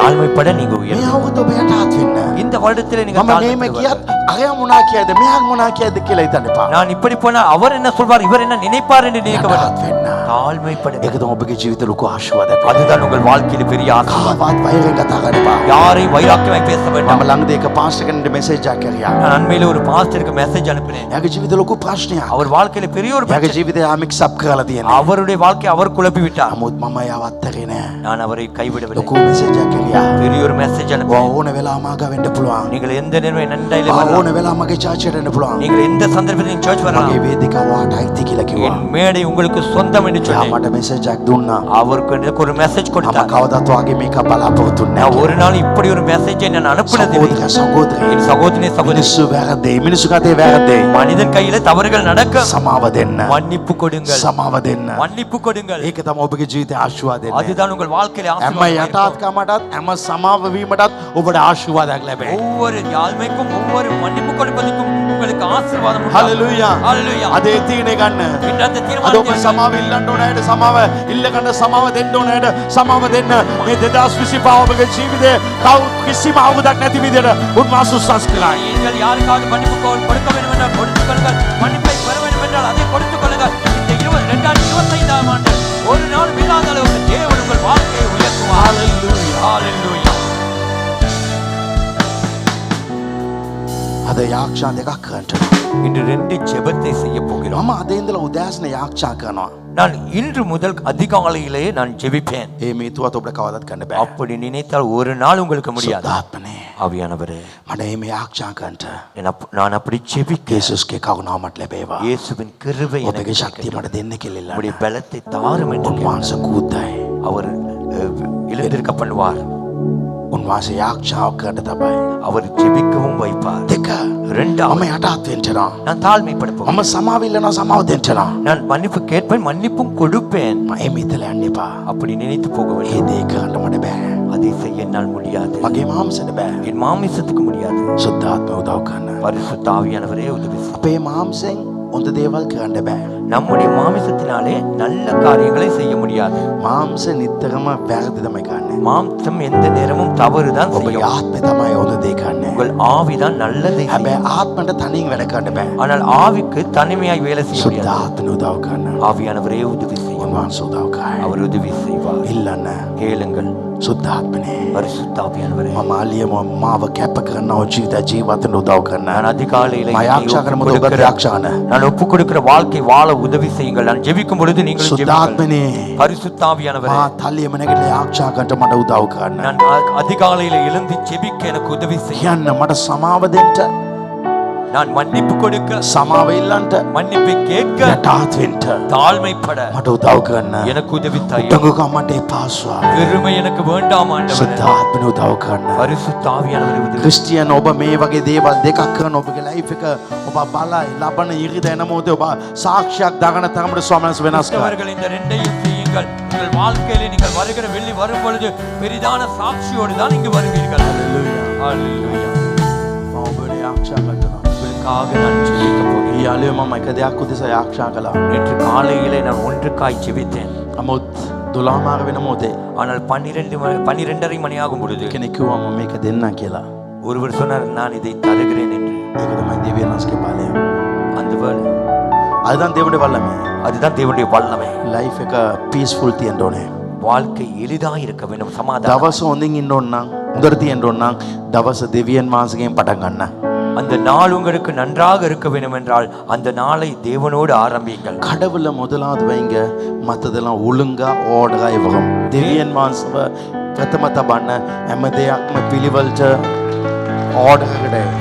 தாழ்மைப்பட நீங்க මේ உயரும். අවුරුද්ද ඔබ යටත් වෙන්න. இந்த வருடத்தில் நீங்க මම මේම කියත් අරයා මොනා කියයිද මෙයා මොනා කියයිද කියලා හිතන්න එපා. நான் இப்படி போனா அவர் என்ன சொல்வார், இவர் என்ன நினைப்பார் என்று நினைக்க යටත් வேண்டாம். වෙන්න. தாழ்மைப்பட ඒක තමයි ඔබගේ ජීවිතේ ලොකු ආශිර්වාදයක්. அதுதான் உங்கள் வாழ்க்கையில் பெரிய ஆசீர்வாதம். කාවත් වෛරයෙන් කතා කරන්න එපා. யாரையும் வைராக்கியமாய் பேச මම வேண்டாம். ළඟදී එක පාස්ටර් කෙනෙක්ට මෙසේජ් එකක් කරා. நான் அண்மையில ஒரு பாஸ்டருக்கு மெசேஜ் அனுப்பினேன். එයාගේ ජීවිතේ ලොකු ප්‍රශ්නයක්. அவர் வாழ்க்கையில பெரிய ஒரு එයාගේ பிரச்சனை. ජීවිතේ ආමික් සබ් කරලා තියෙනවා. அவருடைய வாழ்க்கையை அவர் குழப்பி விட்டார். නමුත් මම එයාව අත්හැරේ නෑ. நான் அவரை கைவிடவில்லை. ලොකු මෙසේජ් එකක් කරා. பெரிய ஒரு மெசேஜ் ඔයා அனுப்பினேன். ඕන වෙලාව මාග වෙන්න පුළුවන්. நீங்கள் எந்த நேரம் நண்டையில ඔයා வரலாம். ඕන වෙලාව මගේ චර්ච් එකට එන්න පුළුවන්. நீங்கள் எந்த சந்தர்ப்பத்தில் நீங்க சர்ச் வரலாம். මගේ වේදිකාව වාට අයිති කියලා කිව්වා. என் மேடை உங்களுக்கு சொந்தம் என்று එයා சொன்னேன். මට මෙසේජ් එකක් දුන්නා. அவருக்கு எனக்கு ஒரு மெசேஜ் මම கொடுத்தார். කවදාවත් වාගේ මේක බලාපොරොත්තු நான் නෑ. ஒரு நாள் இப்படி ஒரு மெசேஜை நான் அனுப்புனதில்லை. සහෝදරයා என் சகோதரி சகோதரி, මිනිස්සු වැරදේ. මිනිස්සු කතේ වැරදේ. மனிதன் கையில தவறுகள் நடக்க සමාව දෙන්න. மன்னிப்பு கொடுங்கள். සමාව දෙන්න. மன்னிப்பு கொடுங்கள். ඒක තමයි ඔබගේ ජීවිතේ ආශිර්වාදය. அதுதான் உங்கள் வாழ்க்கையில හැම ஆசீர்வாதம். යටාත්කමටත් හැම සමාව වීමටත් ඔබට ආශිර්වාදයක් ලැබේ. ஒவ்வொரு யாழ்மைக்கும் ஒவ்வொரு மன்னிப்பு கொடுப்பதற்கும் உங்களுக்கு ஆசீர்வாதம் உண்டாகும். හලෙලූයා. ஹalleluya. අදේ තීරණය ගන්න. இன்று அந்த අද தீர்மானத்தை ඔබ සමාව ඉල්ලන්න ඕන අයට සමාව ඉල්ලගන්න, සමාව දෙන්න ඕන අයට සමාව දෙන්න. මේ 2025 ඔබගේ ජීවිතේ කිසිම අවුලක් නැති විදිහට උන්වහන්සේ උත්සාහ කරයි. நீங்கள் யாருக்காவது மன்னிப்பு கொடுக்க வேண்டும் என்றால் கொடுத்துக் கொள்ளுங்கள். மன்னிப்பை பெற வேண்டும் என்றால் அதை கொடுத்துக் கொள்ளுங்கள். இந்த 2025ஆம் ஆண்டு ஒரு நாள் இல்லாத அளவுக்கு தேவன் உங்கள் வாழ்க்கையை உயர்த்துவார். Hallelujah. ஹalleluya. අද යාක්ෂා දෙකක් කරන්න. இன்று 2 ஜெபத்தை செய்ய போகிறோம். මම අද ඉඳලා උදෑසන යාක්ෂා කරනවා. நான் இன்று முதல் அதிகாலையிலே நான் ஜெபிப்பேன். ඒ මේතුවත් ඔබට කවදාවත් කරන්න බෑ. அப்படி நினைத்தால் ஒரு நாள் உங்களுக்கு முடியாது. සුද්ධාත්මනේ. ஆவியானவரே, මට මේ යාක්ෂා කරන්න. நான் அப்படி ஜெபிக்க යේසුස්ගේ කරුණාව මට ලැබේවා. இயேசுவின் கிருபை எனக்கு ඔබගේ ශක්තිය கிடைக்கட்டும். මට දෙන්න කියලා. உம்முடைய பலத்தை தாரும் என்று උන්වහන්සේ කූතයි. அவர் எழுந்திருக்க பண்ணுவார். උන්වහන්සේ යාක්ෂාව කරන්න තමයි. அவர் ஜெபிக்கவும் வைப்பார். දෙක. இரண்டாவது, මම යටත් වෙන්නවා. நான் தாழ்மைப்பட போகிறேன். මම සමාව ඉල්ලනවා, සමාව දෙන්නවා. நான் மன்னிப்பு கேட்பேன், மன்னிப்பும் கொடுப்பேன். මම එමිතල යන්න එපා. அப்படி நினைத்து போக ඒ வேண்டும். දේ කරන්න මට බෑ. அதை செய்ய என்னால் முடியாது. මගේ මාംසයට බෑ. என் மாமிசத்துக்கு முடியாது. සුද්ධාත්ම උදව් කරන්න. பரிசுத்த ஆவியானவரே உதவி செய்யும். අපේ මාംසෙන් හොඳ දේවල් කරන්න බෑ. நம்முடைய மாமிசத்தினாலே நல்ல காரியங்களை செய்ய முடியாது. මාංශ නිතරම වැරදි තමයි කරන්නේ. மாம்சம் எந்த நேரமும் தவறுதான் ඔබගේ செய்யும். ආත්මය තමයි හොඳ දේ කරන්නේ. உங்கள் ஆவிதான் நல்லதை செய்யும். හැබැයි ආත්මයට තනියෙන් වැඩ කරන්න බෑ. ஆனால் ஆவிக்கு தனிமையாய் வேலை செய்ய முடியாது. සුද්ධාත්ම උදව් කරන්න. ஆவியானவரே உதவி செய்யும். උන්වහන්සේ උදව් කරයි. அவர் உதவி செய்வார். ඉල්ලන්න கேளுங்கள். සුද්ධාත්මනේ பரிசுத்த ஆவியானவரே, මම අලියම මාව කැප කරනවා ජීවිතෙන් උදව් කරන්න. நான் அதிகாலையில මම ආරක්ෂා කරන මොකද ඔබ ආරක්ෂා කරන. நான் ஒப்பு கொடுக்கிற வாழ்க்கை வாழ உதவி செய்யுங்கள். நான் ஜெபிக்கும் பொழுது நீங்கள் ஜெபியுங்கள். සුද්ධාත්මනේ பரிசுத்த ஆவியானவரே, මා තලියම නැගිටලා ආරක්ෂා කරන්න මට උදව් කරන්න. நான் அதிகாலையில எழுந்து ஜெபிக்க எனக்கு உதவி செய்ய. කියන්න මට සමාව දෙන්න, நான் மன்னிப்பு கொடுக்க, සමාව ඉල්ලන්න, மன்னிப்பை கேட்க, යටාත් වෙන්න தாழ்மைப்பட මට උදව් කරන්න. எனக்கு உதவி தாயும். උඩඟුකම් මට එපාස්වා. பெருமை எனக்கு வேண்டாம் ஆண்டவரே. සුද්ධාත්මනේ උදව් කරන්න. பரிசுத்த ஆவியானவரே உதவி. ක්‍රිස්තියානි ඔබ මේ වගේ දේවල් දෙකක් කරන ඔබගේ ලයිෆ් එක ඔබ බලයි ලබන ඉරිද එන මොහොතේ ඔබ සාක්ෂියක් දාගෙන තරමට ස්වාමීන් වහන්සේ වෙනස් කරනවා. அவர்கள் இந்த ரெண்டையும் செய்யுங்கள். உங்கள் வாழ்க்கையிலே நீங்கள் வருகிற வெள்ளி வரும் பொழுது பெரிதான சாட்சியோடு தான் இங்கு வருவீர்கள். ஹalleluya. ඔබේ ආරක්ෂා කරනවා. உங்களுக்காக நான் ஜெபிக்க போகிறேன். ඊ අලිය මම එක දෙයක් උදෙසා ආරක්ෂා කළා. நேற்று காலையிலே நான் ஒன்றுக்காய் ஜெபித்தேன். නමුත් 12 මාර වෙන මොහොතේ ஆனால் 12:30 மணி ஆகும் பொழுது කෙනෙක් කිව්වා මම මේක දෙන්නම් කියලා. ஒருவர் சொன்னார், நான் இதை தருகிறேன் என்று. ඒක තමයි දෙවියන් වහන්සේගේ බලය. அந்த வேளை அதுதான் தேவனுடைய வல்லமை. அதுதான் தேவனுடைய வல்லமை. ලයිෆ් එක පීස්ෆුල් තියෙන්න ඕනේ. வாழ்க்கை எளிதாக இருக்க வேண்டும், சமாதானம். දවස හොඳින් ඉන්න ඕන නම් හොඳට තියෙන්න ඕන නම් දවස දෙවියන් වහන්සේගෙන් පටන් ගන්න. அந்த நாள் உங்களுக்கு நன்றாக இருக்க வேண்டும் என்றால் அந்த நாளை தேவனோடு ஆரம்பியுங்கள். கடவுள முதலாவது வைங்க, மற்றதெல்லாம் ஒழுங்கா ஓடரா இவகம். දෙවියන් වහන්සේව ප්‍රථම තබන්න හැම දෙයක්ම පිළිවෙලට ඕඩර් එකකට